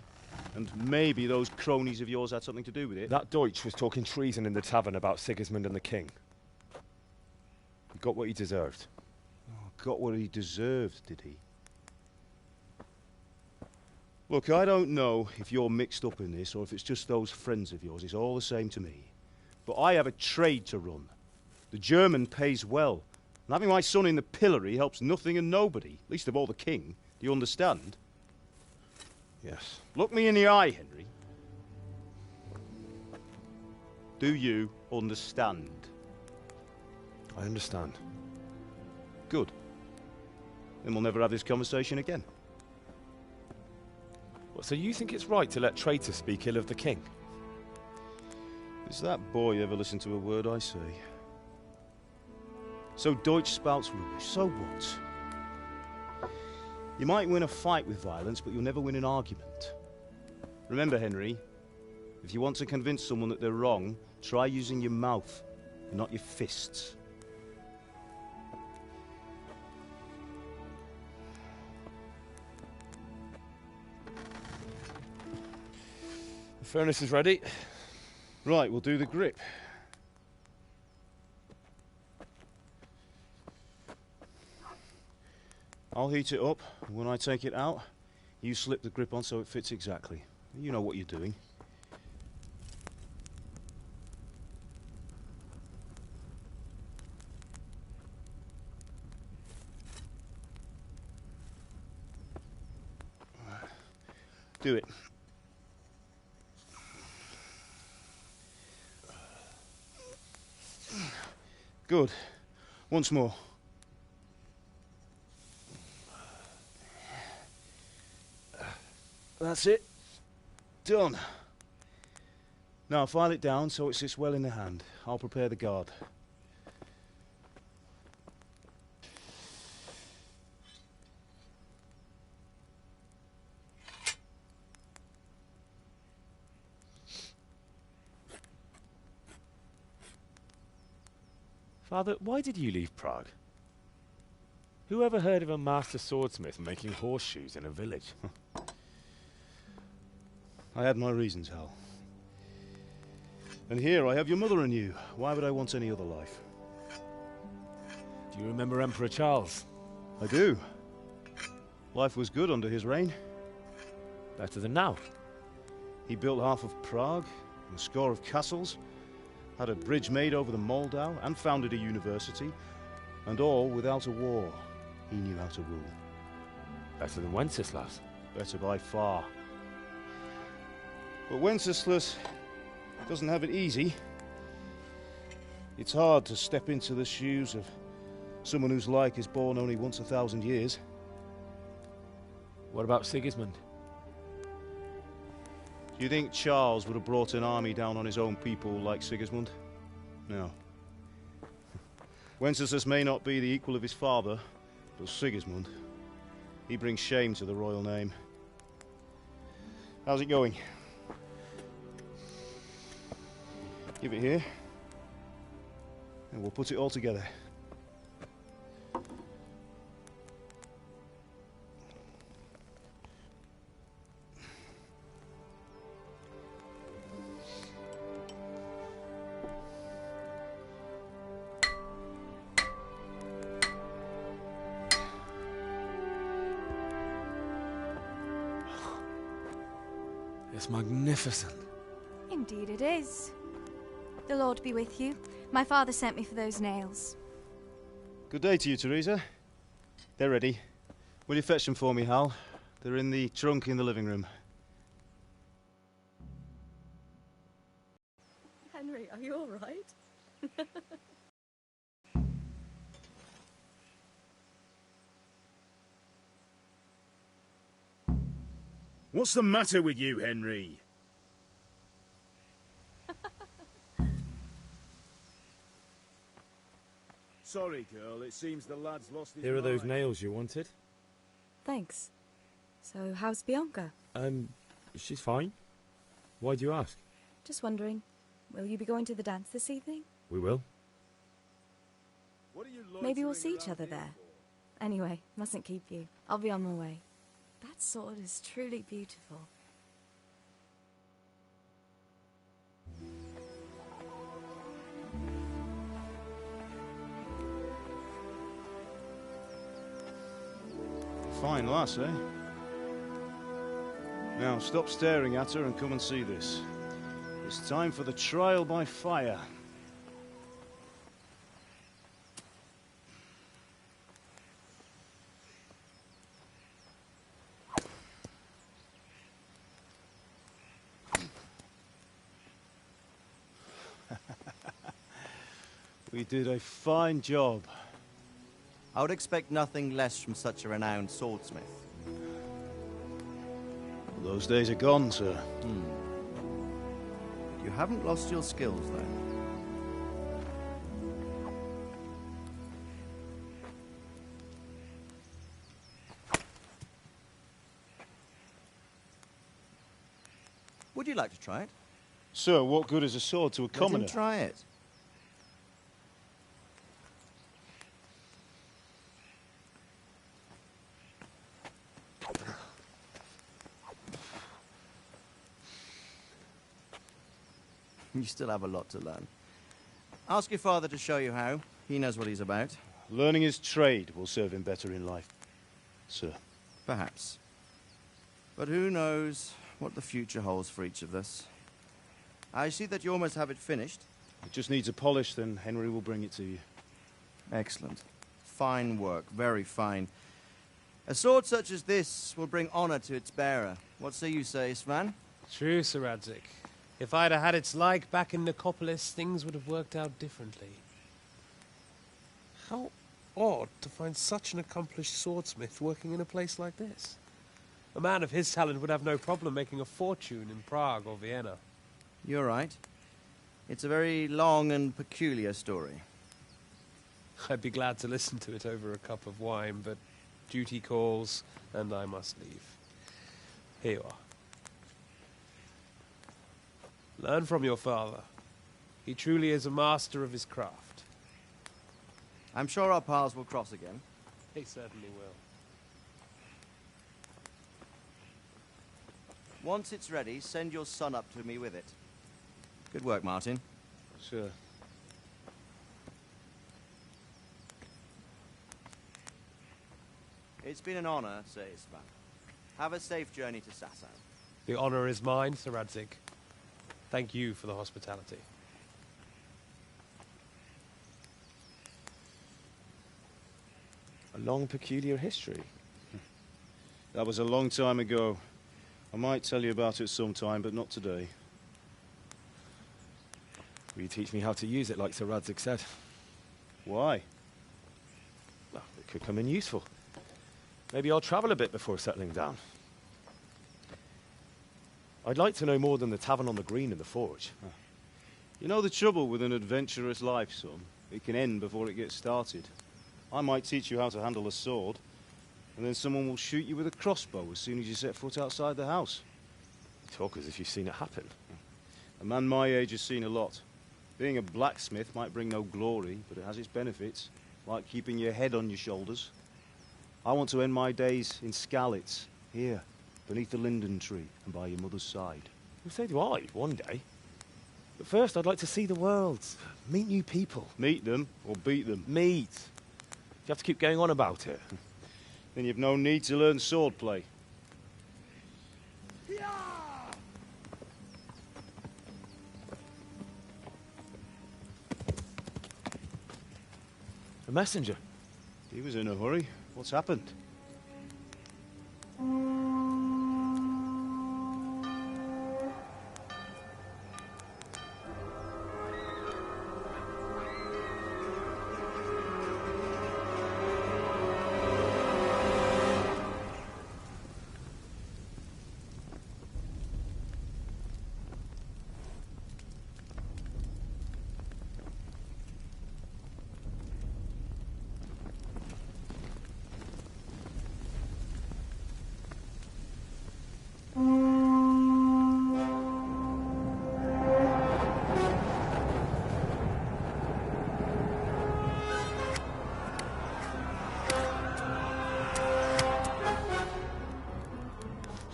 Speaker 1: And maybe those cronies of yours had something to do with it?
Speaker 3: That Deutsch was talking treason in the tavern about Sigismund and the king. He got what he deserved.
Speaker 1: Oh, got what he deserved, did he? Look, I don't know if you're mixed up in this or if it's just those friends of yours. It's all the same to me. But I have a trade to run. The German pays well. And having my son in the pillory helps nothing and nobody, least of all the king. Do you understand?
Speaker 3: Yes.
Speaker 1: Look me in the eye, Henry. Do you understand?
Speaker 3: I understand.
Speaker 1: Good. Then we'll never have this conversation again.
Speaker 3: So you think it's right to let traitors speak ill of the king?
Speaker 1: Does that boy ever listen to a word I say? So Deutsch spouts rubbish, so what? You might win a fight with violence, but you'll never win an argument. Remember, Henry, if you want to convince someone that they're wrong, try using your mouth, and not your fists.
Speaker 3: The furnace is ready.
Speaker 1: Right, we'll do the grip. I'll heat it up, and when I take it out, you slip the grip on so it fits exactly. You know what you're doing. Do it. Good. Once more. That's it. Done. Now file it down so it sits well in the hand. I'll prepare the guard.
Speaker 3: Father, why did you leave Prague? Who ever heard of a master swordsmith making horseshoes in a village?
Speaker 1: I had my reasons, Hal. And here I have your mother and you. Why would I want any other life?
Speaker 3: Do you remember Emperor Charles?
Speaker 1: I do. Life was good under his reign.
Speaker 3: Better than now.
Speaker 1: He built half of Prague, and a score of castles, had a bridge made over the Moldau, and founded a university, and all without a war. He knew how to rule.
Speaker 3: Better than Wenceslas.
Speaker 1: Better by far. But Wenceslas doesn't have it easy. It's hard to step into the shoes of someone whose like is born only once 1,000 years.
Speaker 3: What about Sigismund?
Speaker 1: Do you think Charles would have brought an army down on his own people like Sigismund? No. Wenceslas may not be the equal of his father, but Sigismund, he brings shame to the royal name. How's it going? Give it here, and we'll put it all together.
Speaker 3: It's magnificent.
Speaker 8: Indeed it is. The Lord be with you. My father sent me for those nails.
Speaker 1: Good day to you, Teresa. They're ready. Will you fetch them for me, Hal? They're in the trunk in the living room.
Speaker 17: Henry, are you all right?
Speaker 1: What's the matter with you, Henry? Sorry, girl. It seems the lad's lost his
Speaker 3: Here are those
Speaker 1: mind.
Speaker 3: nails you wanted.
Speaker 17: Thanks. So, how's Bianca?
Speaker 3: She's fine. Why do you ask?
Speaker 17: Just wondering, will you be going to the dance this evening?
Speaker 3: We will.
Speaker 1: What are you
Speaker 17: Maybe we'll
Speaker 1: loitering
Speaker 17: see each
Speaker 1: around
Speaker 17: other
Speaker 1: here
Speaker 17: there.
Speaker 1: for?
Speaker 17: Anyway, mustn't keep you. I'll be on my way. That sword is truly beautiful.
Speaker 1: Fine lass, eh? Now, stop staring at her and come and see this. It's time for the trial by fire. We did a fine job.
Speaker 16: I would expect nothing less from such a renowned swordsmith.
Speaker 1: Those days are gone, sir.
Speaker 10: You haven't lost your skills, though. Would you like to try it?
Speaker 1: Sir, what good is a sword to a commoner?
Speaker 10: Let him try it. You still have a lot to learn. Ask your father to show you how. He knows what he's about.
Speaker 1: Learning his trade will serve him better in life, sir.
Speaker 10: Perhaps. But who knows what the future holds for each of us. I see that you almost have it finished.
Speaker 1: It just needs a polish, then Henry will bring it to you.
Speaker 10: Excellent. Fine work, very fine. A sword such as this will bring honor to its bearer. What say you, Svan?
Speaker 11: True, Sir Radzik. If I'd have had its like back in Nicopolis, things would have worked out differently. How odd to find such an accomplished swordsmith working in a place like this. A man of his talent would have no problem making a fortune in Prague or Vienna.
Speaker 10: You're right. It's a very long and peculiar story.
Speaker 11: I'd be glad to listen to it over a cup of wine, but duty calls, and I must leave. Here you are. Learn from your father. He truly is a master of his craft.
Speaker 10: I'm sure our paths will cross again.
Speaker 11: He certainly will.
Speaker 10: Once it's ready, send your son up to me with it. Good work, Martin.
Speaker 1: Sure.
Speaker 10: It's been an honor, Sir Isvan. Have a safe journey to Sasau.
Speaker 11: The honor is mine, Sir Radzik. Thank you for the hospitality.
Speaker 3: A long, peculiar history.
Speaker 1: That was a long time ago. I might tell you about it sometime, but not today.
Speaker 3: Will you teach me how to use it, like Sir Radzik said?
Speaker 1: Why?
Speaker 3: Well, it could come in useful. Maybe I'll travel a bit before settling down. I'd like to know more than the tavern on the green and the forge.
Speaker 1: You know the trouble with an adventurous life, son? It can end before it gets started. I might teach you how to handle a sword, and then someone will shoot you with a crossbow as soon as you set foot outside the house.
Speaker 3: You talk as if you've seen it happen.
Speaker 1: A man my age has seen a lot. Being a blacksmith might bring no glory, but it has its benefits, like keeping your head on your shoulders. I want to end my days in Skalitz, here, beneath the linden tree and by your mother's side.
Speaker 3: Well, so do I, one day. But first, I'd like to see the world, meet new people.
Speaker 1: Meet them or beat them?
Speaker 3: Meet. You have to keep going on about it.
Speaker 1: Then you've no need to learn swordplay.
Speaker 3: A messenger.
Speaker 1: He was in a hurry. What's happened?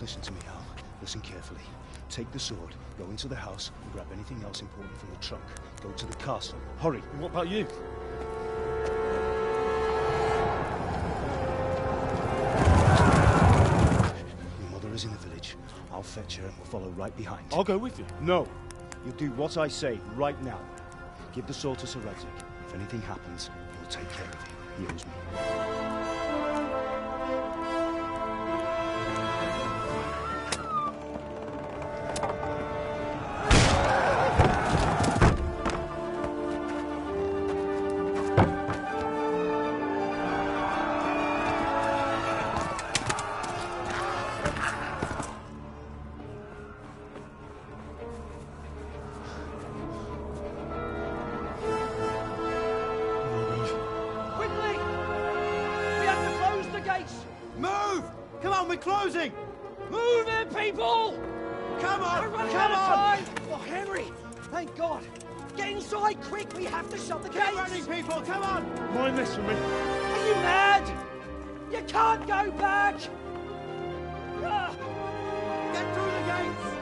Speaker 1: Listen to me, Al. Listen carefully. Take the sword, go into the house, and grab anything else important from the trunk. Go to the castle. Hurry.
Speaker 3: And what about you?
Speaker 1: Your mother is in the village. I'll fetch her and we'll follow right behind.
Speaker 3: I'll go with you.
Speaker 1: No. You'll do what I say right now. Give the sword to Sir Radzik. If anything happens, he'll take care of you. He owes me.
Speaker 16: closing!
Speaker 20: Move it, people!
Speaker 16: Come on!
Speaker 20: We're running
Speaker 16: Come
Speaker 20: out of
Speaker 16: on!
Speaker 20: time!
Speaker 16: Oh, Henry! Thank God! Get inside, quick! We have to shut the gates! Get running, people! Come on!
Speaker 13: Mind this for me.
Speaker 16: Are you mad? You can't go back! Get through the gates!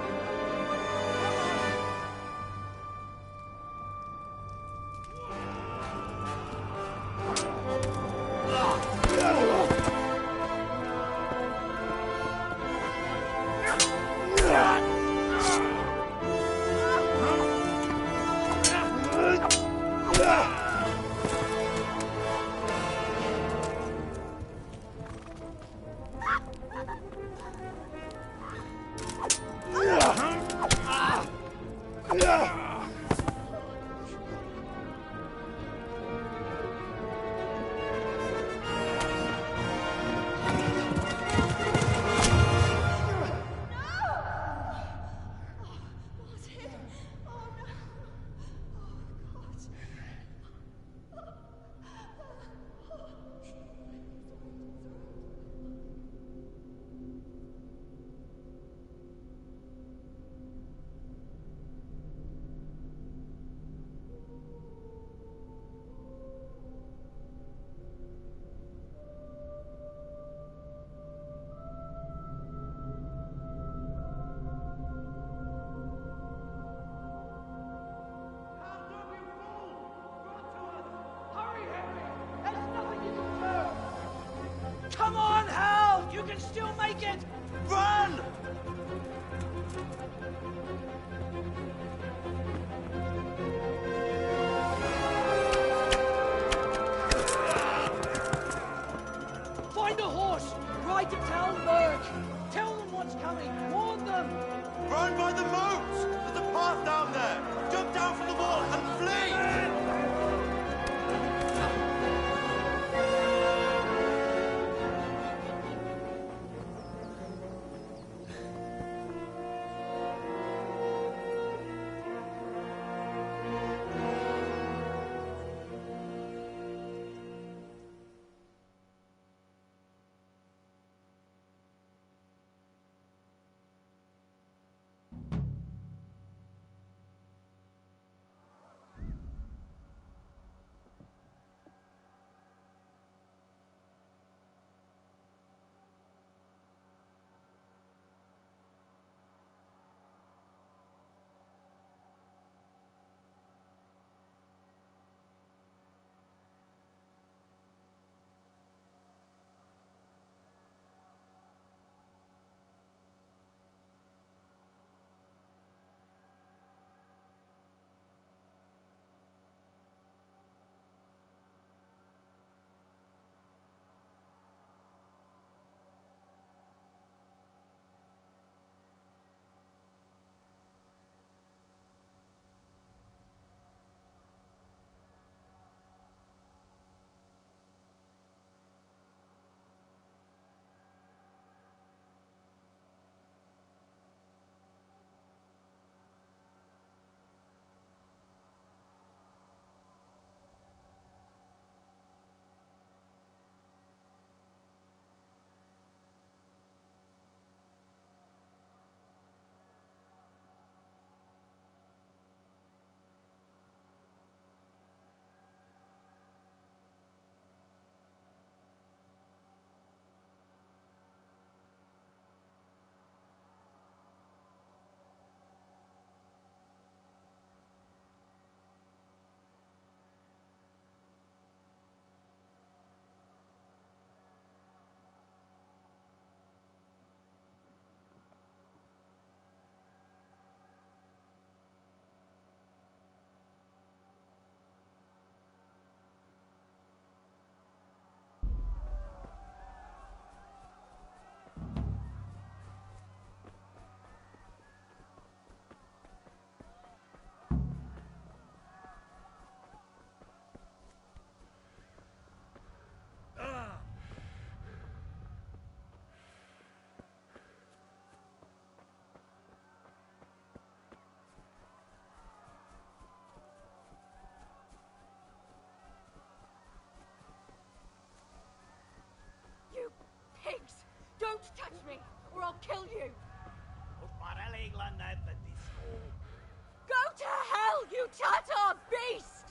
Speaker 16: Go to hell, you Tatar beast!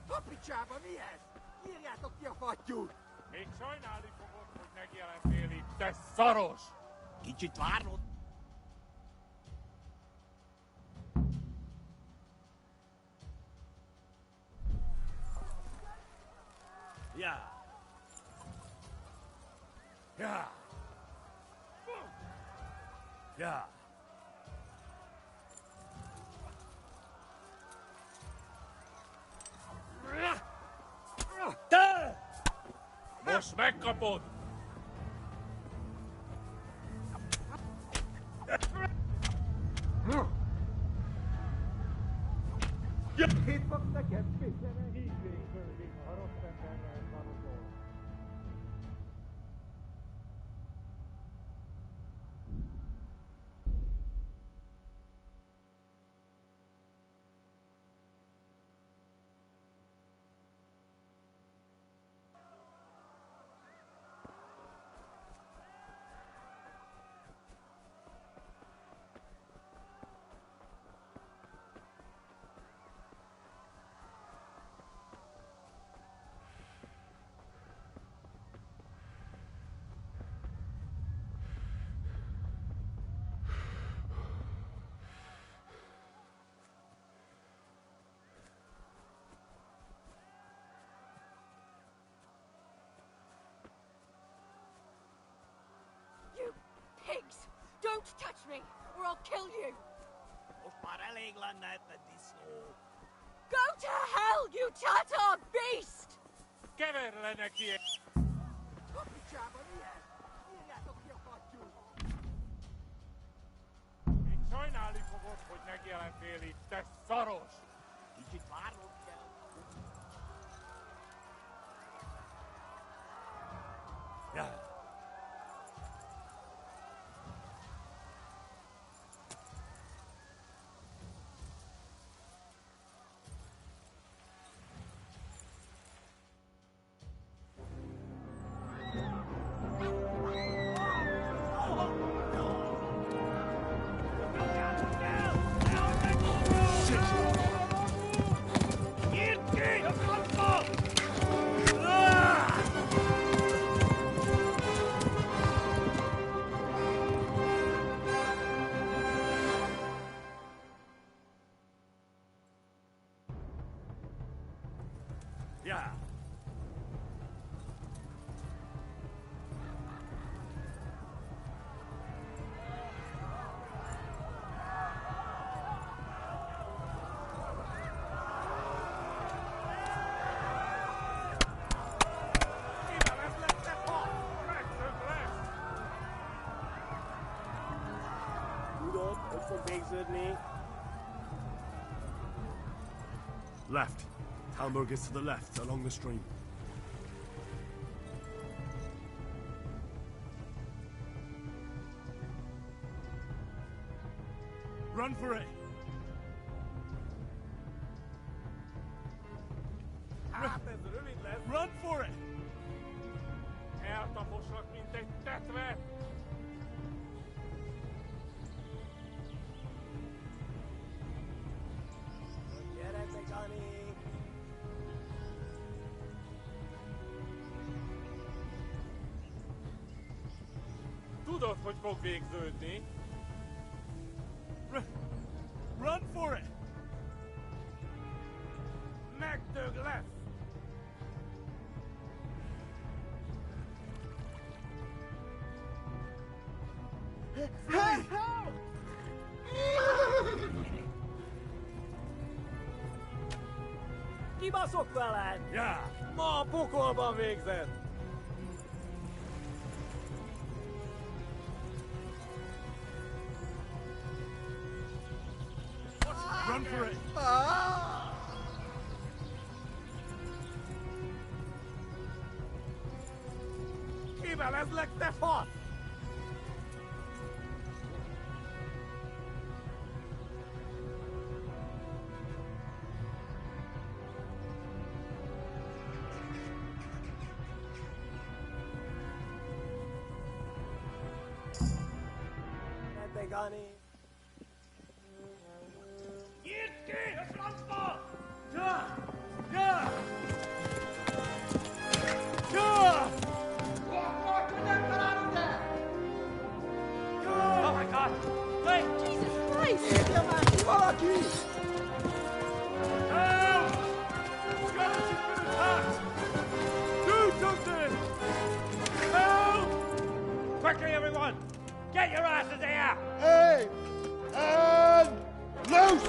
Speaker 5: Papicsába mi ez? Írjátok ki a fattyút!
Speaker 12: Még sajnálni fogod, hogy megjelentél itt, te szaros!
Speaker 14: Kicsit várod.
Speaker 11: Ja. Ja. Ja.
Speaker 12: Te! Most megkapod!
Speaker 5: Itt van neked, Péter, így végződik, ha rossz emberrel tanulol.
Speaker 16: You pigs! Don't touch me, or I'll kill you!
Speaker 14: Most már elég lenne ebben disznó.
Speaker 16: Go to hell, you Tatar beast!
Speaker 12: Kever le neki!
Speaker 5: Papicsába mi ez? Írjátok ki a fattyút!
Speaker 12: Még sajnálni fogod, hogy megjelentél itt, te szaros!
Speaker 14: Kicsit várnod kell.
Speaker 11: Ja. Ja. Tudod, hogy fog végződni?
Speaker 4: Left. Talmberg is to the left, along the stream. Run for it!
Speaker 12: Hát ez rövid lesz!
Speaker 4: Run for it!
Speaker 12: Eltaposlak, mint egy tetve!
Speaker 11: Gyere be, Johnny!
Speaker 12: Tudod, hogy fog végződni?
Speaker 4: Run for it!
Speaker 12: Megdög lesz!
Speaker 5: Hey, help!
Speaker 16: Kibaszok veled!
Speaker 11: Ja.
Speaker 16: Ma a pokolban végzett!
Speaker 4: Run for it!
Speaker 12: Kivelezlek, te fasz!
Speaker 16: Gani. Oh my God! Hey! Jesus Christ!
Speaker 5: Help! Skeleton's been attacked! Do something! Help!
Speaker 12: Quickly, everyone! Get your asses here!
Speaker 5: Hey! And loose!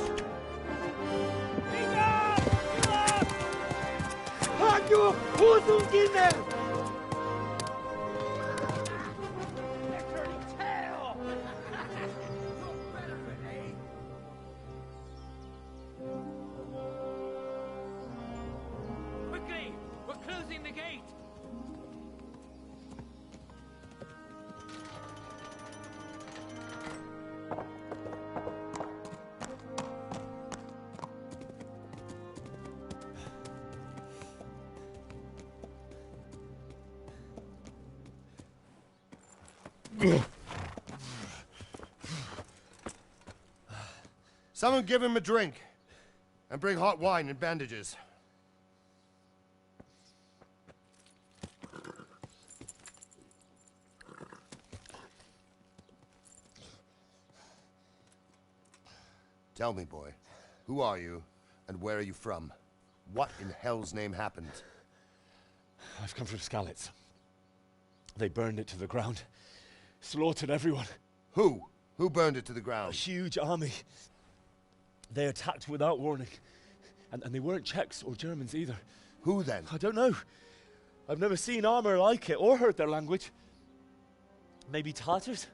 Speaker 16: Hanyo! Who's in there?
Speaker 12: Quickly! We're closing the gate!
Speaker 9: Someone give him a drink. And bring hot wine and bandages. Tell me, boy, who are you, and where are you from? What in hell's name happened?
Speaker 3: I've come from Skalitz. They burned it to the ground. Slaughtered everyone.
Speaker 9: Who? Who burned it to the ground?
Speaker 3: A huge army. They attacked without warning. And they weren't Czechs or Germans either.
Speaker 9: Who then?
Speaker 3: I don't know. I've never seen armor like it or heard their language. Maybe Tatars?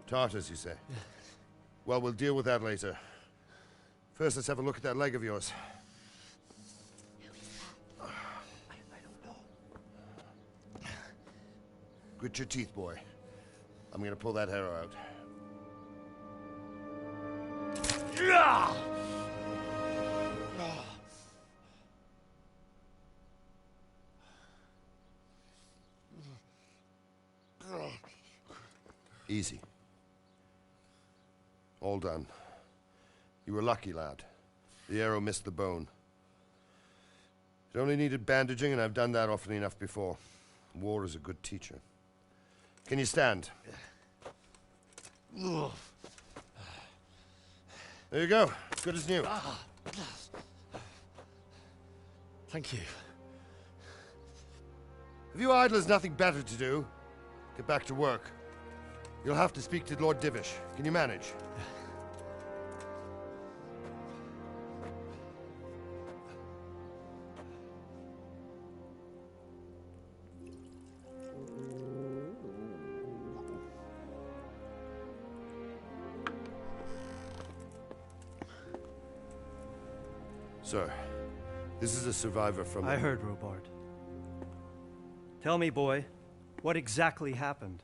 Speaker 9: Tartars, you say? Yeah. Well, we'll deal with that later. First, let's have a look at that leg of yours.
Speaker 16: I don't know.
Speaker 9: Grit your teeth, boy. I'm gonna pull that arrow out. Easy. All done. You were lucky, lad. The arrow missed the bone. It only needed bandaging, and I've done that often enough before. War is a good teacher. Can you stand? There you go. Good as new.
Speaker 3: Thank you.
Speaker 9: Have you idlers nothing better to do? Get back to work. You'll have to speak to Lord Divish. Can you manage? Sir, this is a survivor from...
Speaker 22: I heard, Robard. Tell me, boy, what exactly happened?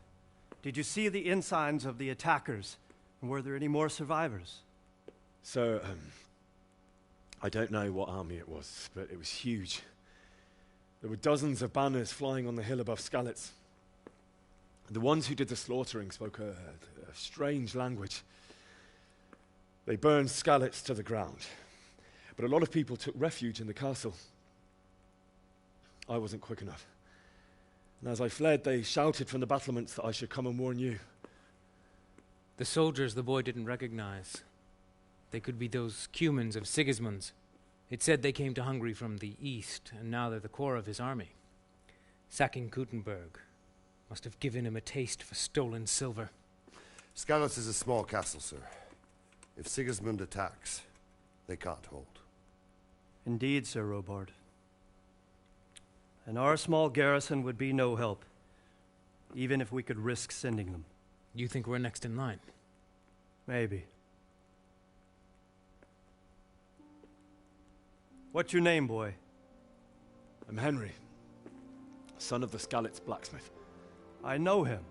Speaker 22: Did you see the ensigns of the attackers? And were there any more survivors?
Speaker 3: So, I don't know what army it was, but it was huge. There were dozens of banners flying on the hill above Skalitz. The ones who did the slaughtering spoke a strange language. They burned Skalitz to the ground. But a lot of people took refuge in the castle. I wasn't quick enough. And as I fled, they shouted from the battlements that I should come and warn you.
Speaker 23: The soldiers the boy didn't recognize. They could be those Cumans of Sigismund's. It said they came to Hungary from the east, and now they're the core of his army. Sacking Gutenberg must have given him a taste for stolen silver.
Speaker 9: Skalitz is a small castle, sir. If Sigismund attacks, they can't hold.
Speaker 22: Indeed, Sir Robard. And our small garrison would be no help, even if we could risk sending them.
Speaker 23: You think we're next in line?
Speaker 22: Maybe. What's your name, boy?
Speaker 3: I'm Henry, son of the Skalitz blacksmith.
Speaker 22: I know him.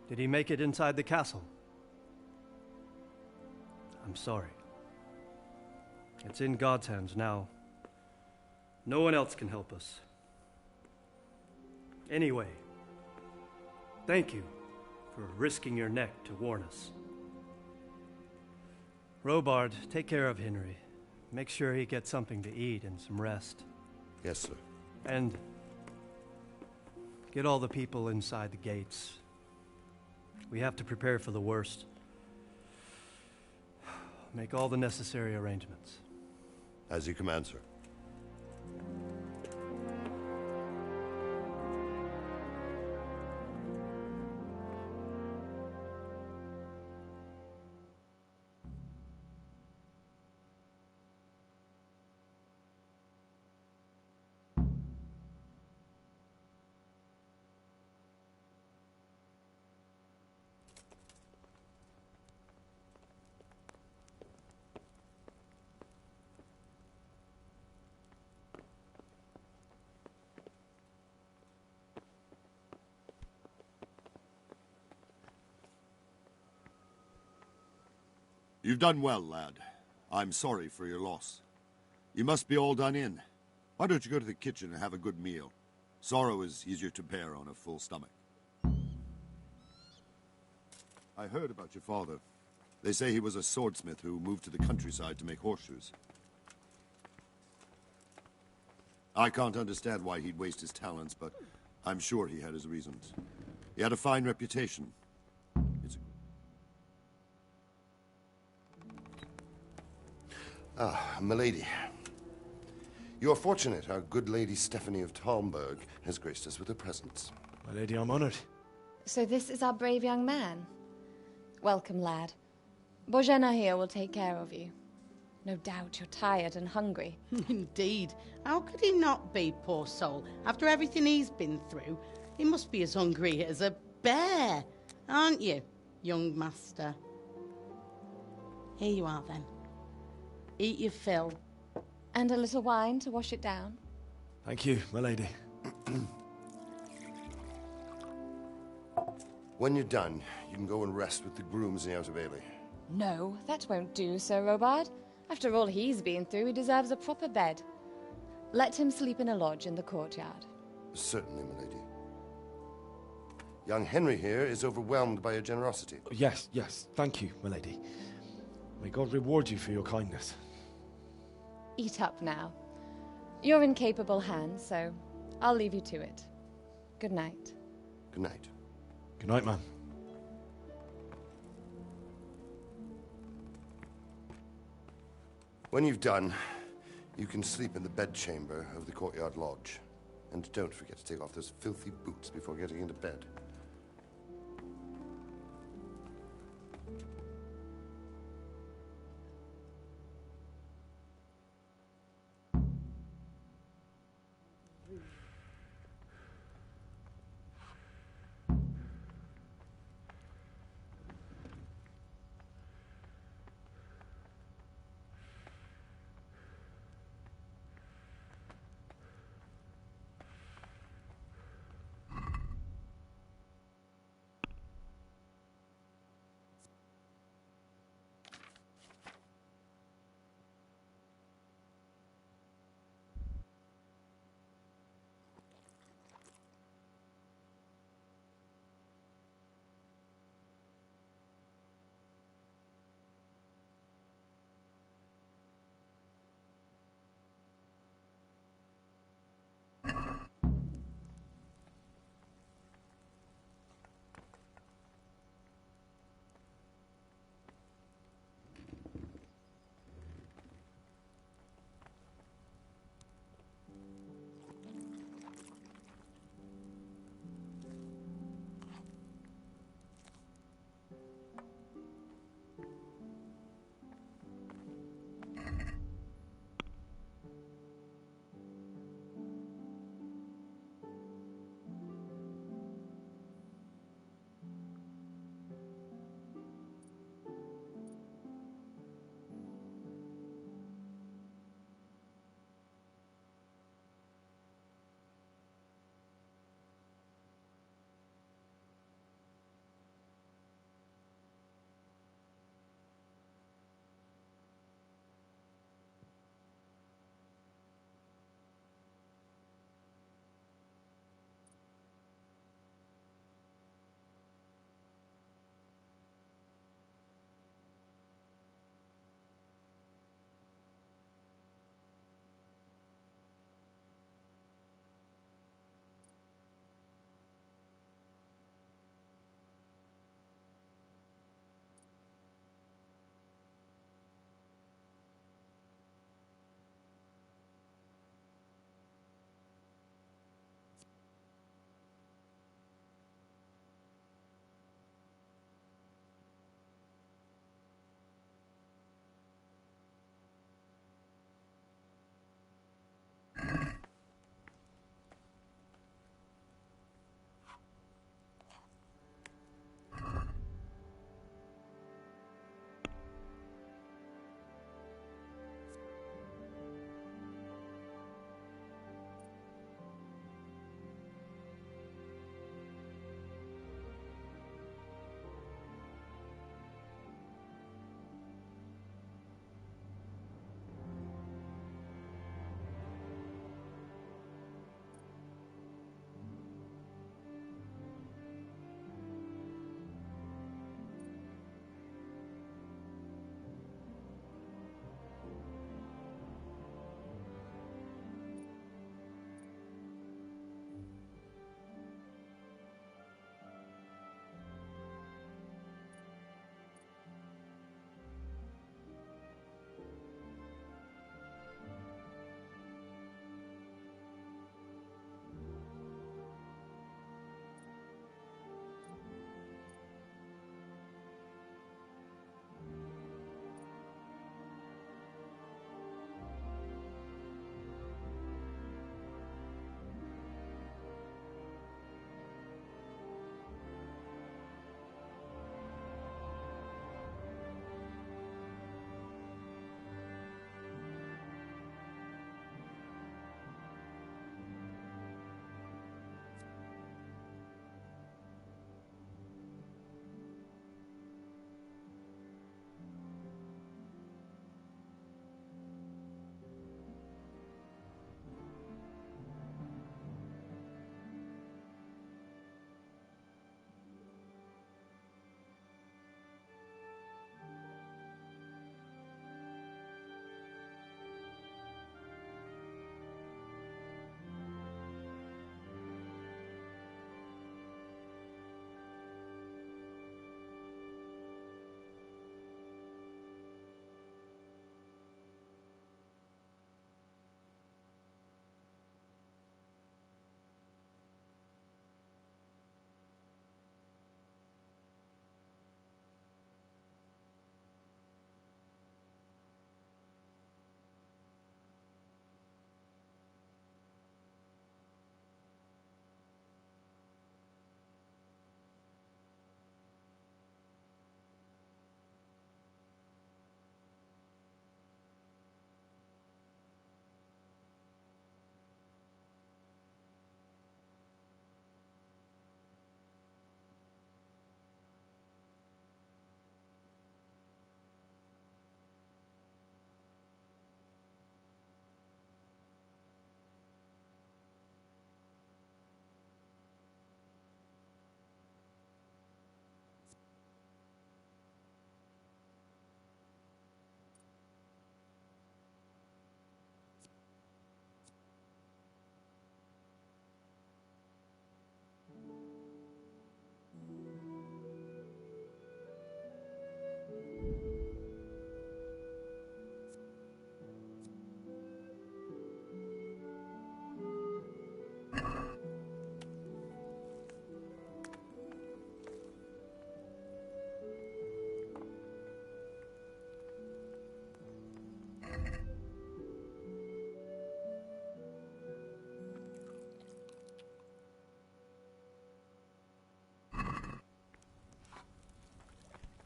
Speaker 22: Did he make it inside the castle? I'm sorry. It's in God's hands now. No one else can help us. Anyway, thank you for risking your neck to warn us. Robard, take care of Henry. Make sure he gets something to eat and some rest.
Speaker 9: Yes, sir.
Speaker 22: And get all the people inside the gates. We have to prepare for the worst. Make all the necessary arrangements.
Speaker 9: As you command, sir.
Speaker 2: You've done well, lad. I'm sorry for your loss. You must be all done in. Why don't you go to the kitchen and have a good meal? Sorrow is easier to bear on a full stomach. I heard about your father. They say he was a swordsmith who moved to the countryside to make horseshoes. I can't understand why he'd waste his talents, but I'm sure he had his reasons. He had a fine reputation.
Speaker 9: Ah, milady. You are fortunate our good lady Stephanie of Talmberg has graced us with her presence.
Speaker 6: My lady, I'm honored.
Speaker 18: So this is our brave young man. Welcome, lad. Bojena here will take care of you. No doubt you're tired and hungry.
Speaker 24: Indeed. How could he not be, poor soul? After everything he's been through, he must be as hungry as a bear. Aren't you, young master? Here you are, then. Eat your fill.
Speaker 18: And a little wine to wash it down.
Speaker 6: Thank you, my lady.
Speaker 9: When you're done, you can go and rest with the grooms in the Outer Bailey.
Speaker 18: No, that won't do, Sir Robard. After all he's been through, he deserves a proper bed. Let him sleep in a lodge in the courtyard.
Speaker 9: Certainly, milady. Young Henry here is overwhelmed by your generosity.
Speaker 6: Yes, yes. Thank you, my lady. May God reward you for your kindness.
Speaker 18: Eat up now. You're in capable hands, so I'll leave you to it. Good night.
Speaker 9: Good night.
Speaker 6: Good night, ma'am.
Speaker 9: When you've done, you can sleep in the bedchamber of the courtyard lodge. And don't forget to take off those filthy boots before getting into bed.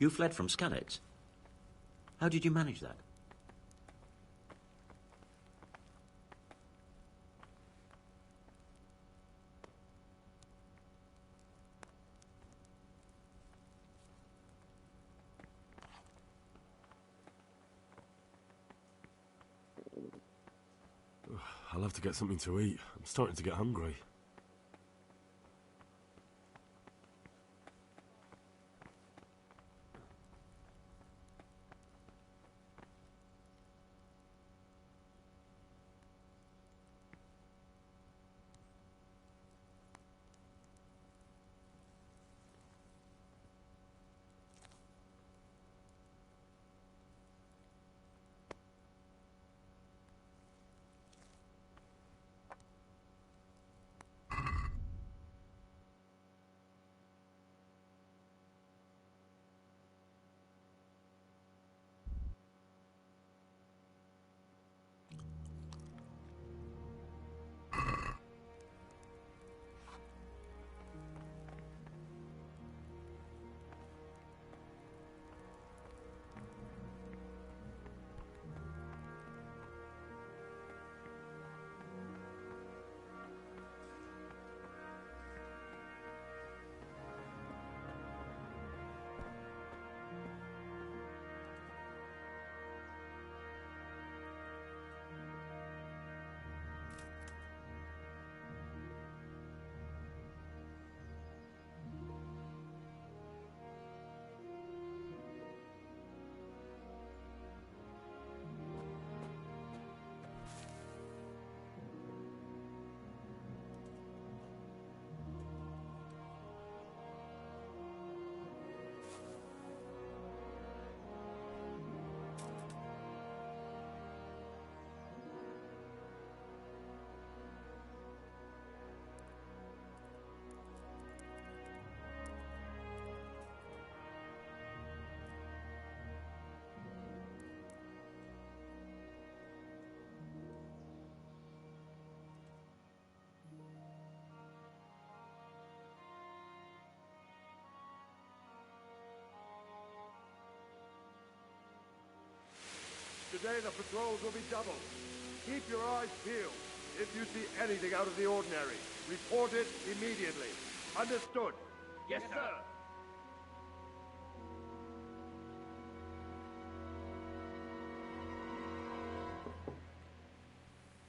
Speaker 7: You fled from Skalitz. How did you manage that?
Speaker 4: I'll have to get something to eat. I'm starting to get hungry.
Speaker 2: Today the patrols will be doubled. Keep your eyes peeled. If you see anything out of the ordinary, report it immediately. Understood?
Speaker 12: Yes, sir.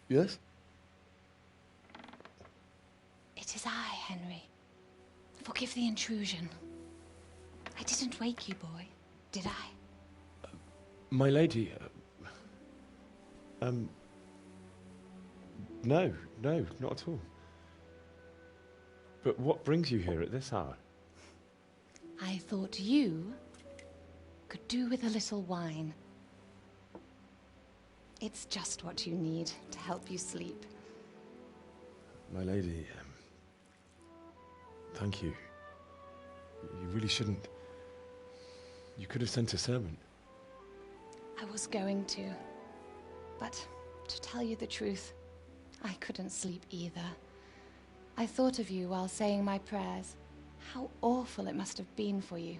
Speaker 6: Yes?
Speaker 18: It is I, Henry. Forgive the intrusion. I didn't wake you, boy, did I?
Speaker 6: My lady, no, not at all. But what brings you here at this hour?
Speaker 18: I thought you could do with a little wine. It's just what you need to help you sleep.
Speaker 6: My lady, thank you. You really shouldn't. You could have sent a servant.
Speaker 18: I was going to. But to tell you the truth, I couldn't sleep either. I thought of you while saying my prayers. How awful it must have been for you.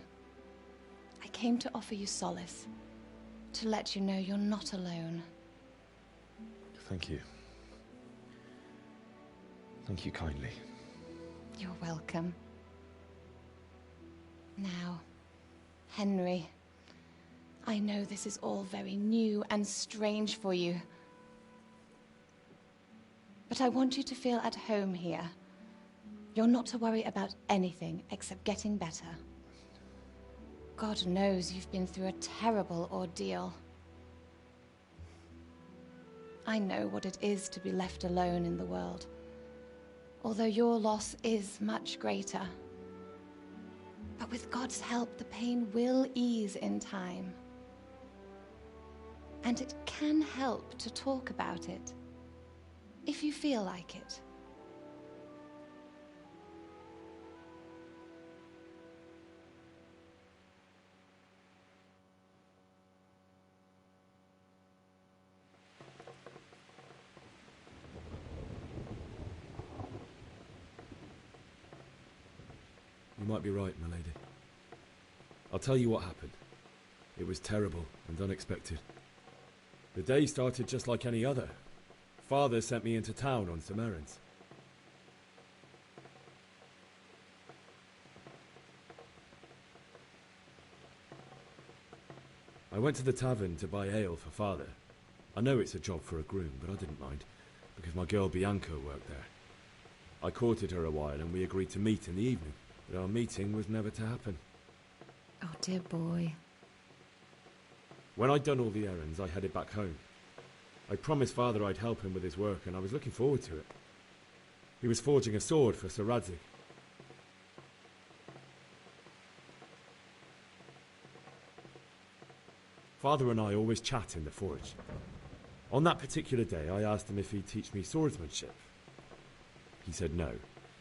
Speaker 18: I came to offer you solace, to let you know you're not alone.
Speaker 6: Thank you. Thank you kindly.
Speaker 18: You're welcome. Now, Henry, I know this is all very new and strange for you. But I want you to feel at home here. You're not to worry about anything except getting better. God knows you've been through a terrible ordeal. I know what it is to be left alone in the world, although your loss is much greater. But with God's help, the pain will ease in time. And it can help to talk about it, if you feel like it.
Speaker 6: You might be right, my lady.
Speaker 3: I'll tell you what happened. It was terrible and unexpected. The day started just like any other. Father sent me into town on some errands. I went to the tavern to buy ale for Father. I know it's a job for a groom, but I didn't mind, because my girl Bianca worked there. I courted her a while and we agreed to meet in the evening, but our meeting was never to happen.
Speaker 17: Oh, dear boy.
Speaker 3: When I'd done all the errands, I headed back home. I promised Father I'd help him with his work, and I was looking forward to it. He was forging a sword for Sir Radzig. Father and I always chat in the forge. On that particular day, I asked him if he'd teach me swordsmanship. He said no.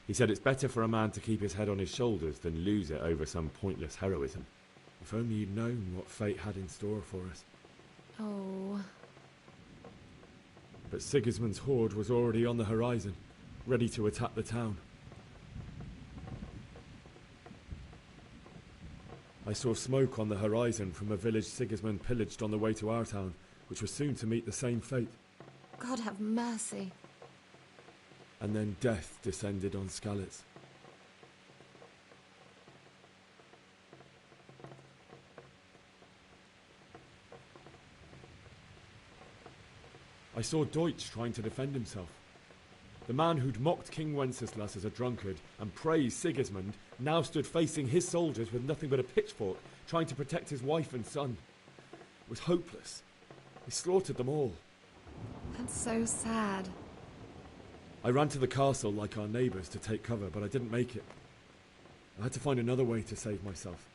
Speaker 3: He said it's better for a man to keep his head on his shoulders than lose it over some pointless heroism. If only you'd known what fate had in store for us.
Speaker 17: Oh.
Speaker 3: But Sigismund's horde was already on the horizon, ready to attack the town. I saw smoke on the horizon from a village Sigismund pillaged on the way to our town, which was soon to meet the same fate.
Speaker 17: God have mercy.
Speaker 3: And then death descended on Skalitz. I saw Deutsch trying to defend himself. The man who'd mocked King Wenceslas as a drunkard and praised Sigismund now stood facing his soldiers with nothing but a pitchfork, trying to protect his wife and son. It was hopeless. He slaughtered them all.
Speaker 17: That's so sad.
Speaker 3: I ran to the castle like our neighbours to take cover, but I didn't make it. I had to find another way to save myself.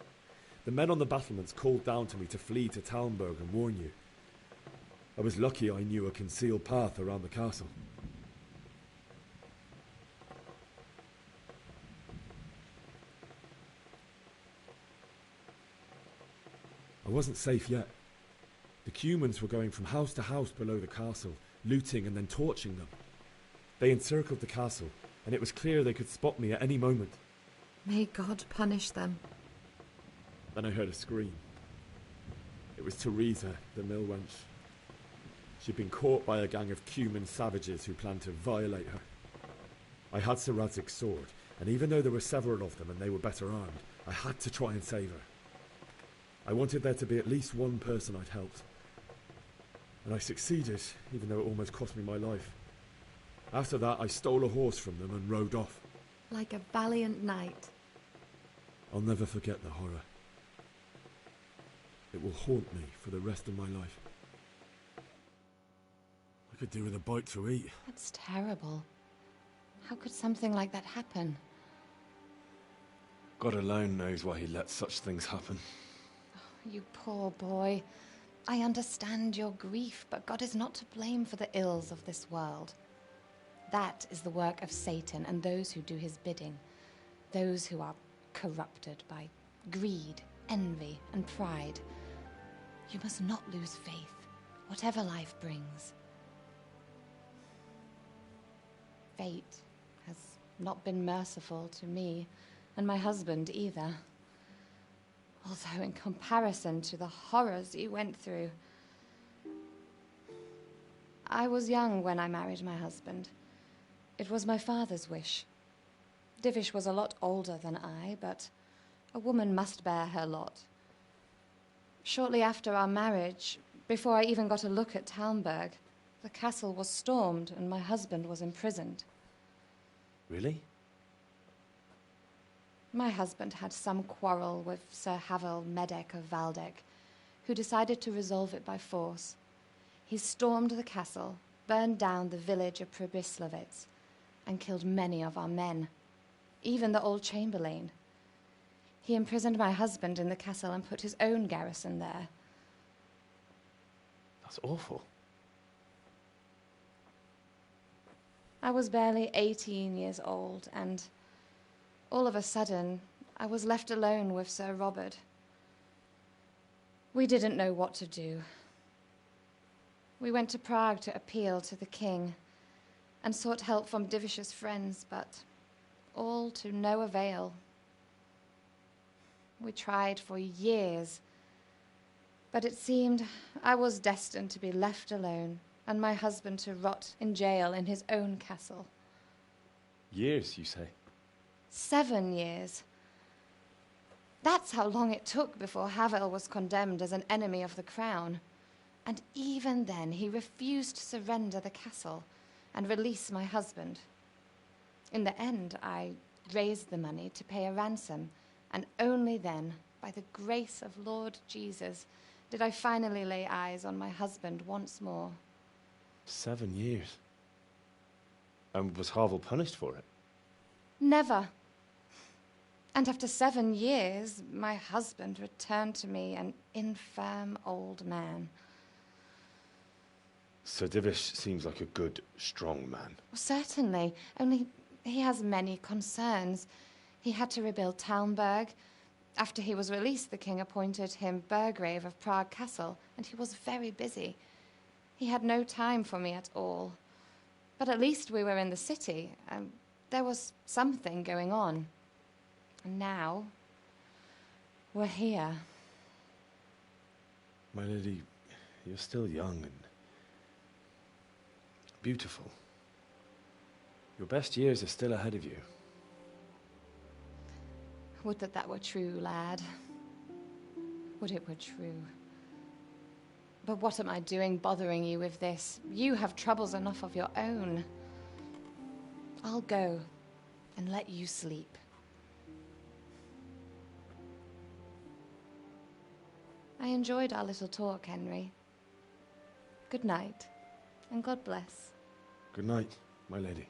Speaker 3: The men on the battlements called down to me to flee to Talmberg and warn you. I was lucky I knew a concealed path around the castle. I wasn't safe yet. The Cumans were going from house to house below the castle, looting and then torching them. They encircled the castle, and it was clear they could spot me at any moment.
Speaker 17: May God punish them.
Speaker 3: Then I heard a scream. It was Teresa, the mill wench. She'd been caught by a gang of Cuman savages who planned to violate her. I had Sir Radzig's sword, and even though there were several of them and they were better armed, I had to try and save her. I wanted there to be at least one person I'd helped. And I succeeded, even though it almost cost me my life. After that, I stole a horse from them and rode off.
Speaker 17: Like a valiant knight.
Speaker 3: I'll never forget the horror. It will haunt me for the rest of my life. I could do with a bite to eat.
Speaker 18: That's terrible. How could something like that happen?
Speaker 6: God alone knows why he lets such things happen.
Speaker 18: Oh, you poor boy. I understand your grief, but God is not to blame for the ills of this world. That is the work of Satan and those who do his bidding. Those who are corrupted by greed, envy, and pride. You must not lose faith, whatever life brings. Fate has not been merciful to me, and my husband either. Although in comparison to the horrors you went through. I was young when I married my husband. It was my father's wish. Divish was a lot older than I, but a woman must bear her lot. Shortly after our marriage, before I even got a look at Talmberg, the castle was stormed and my husband was imprisoned.
Speaker 6: Really?
Speaker 18: My husband had some quarrel with Sir Havel Medek of Valdek, who decided to resolve it by force. He stormed the castle, burned down the village of Pribyslavitz, and killed many of our men, even the old chamberlain. He imprisoned my husband in the castle and put his own garrison there.
Speaker 6: That's awful.
Speaker 18: I was barely 18 years old, and all of a sudden, I was left alone with Sir Robert. We didn't know what to do. We went to Prague to appeal to the king and sought help from Divish's friends, but all to no avail. We tried for years. But it seemed I was destined to be left alone, and my husband to rot in jail in his own castle.
Speaker 6: Years, you say?
Speaker 18: 7 years. That's how long it took before Havel was condemned as an enemy of the crown. And even then, he refused to surrender the castle and release my husband. In the end, I raised the money to pay a ransom, and only then, by the grace of Lord Jesus, did I finally lay eyes on my husband once more.
Speaker 6: 7 years? And was Havel punished for it?
Speaker 18: Never. And after 7 years, my husband returned to me an infirm old man.
Speaker 6: Sir Divish seems like a good, strong man.
Speaker 18: Certainly, only he has many concerns. He had to rebuild Talmberg. After he was released, the king appointed him Burgrave of Prague Castle, and he was very busy. He had no time for me at all. But at least we were in the city, and there was something going on. And now, we're here.
Speaker 6: My lady, you're still young and beautiful. Your best years are still ahead of you.
Speaker 18: Would that that were true, lad. Would it were true. But what am I doing bothering you with this? You have troubles enough of your own. I'll go and let you sleep. I enjoyed our little talk, Henry. Good night, and God bless.
Speaker 6: Good night, my lady.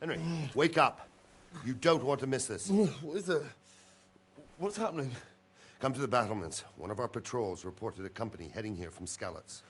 Speaker 9: Henry, wake up. You don't want to miss this.
Speaker 2: What is it? What's happening?
Speaker 9: Come to the battlements. One of our patrols reported a company heading here from Skalitz.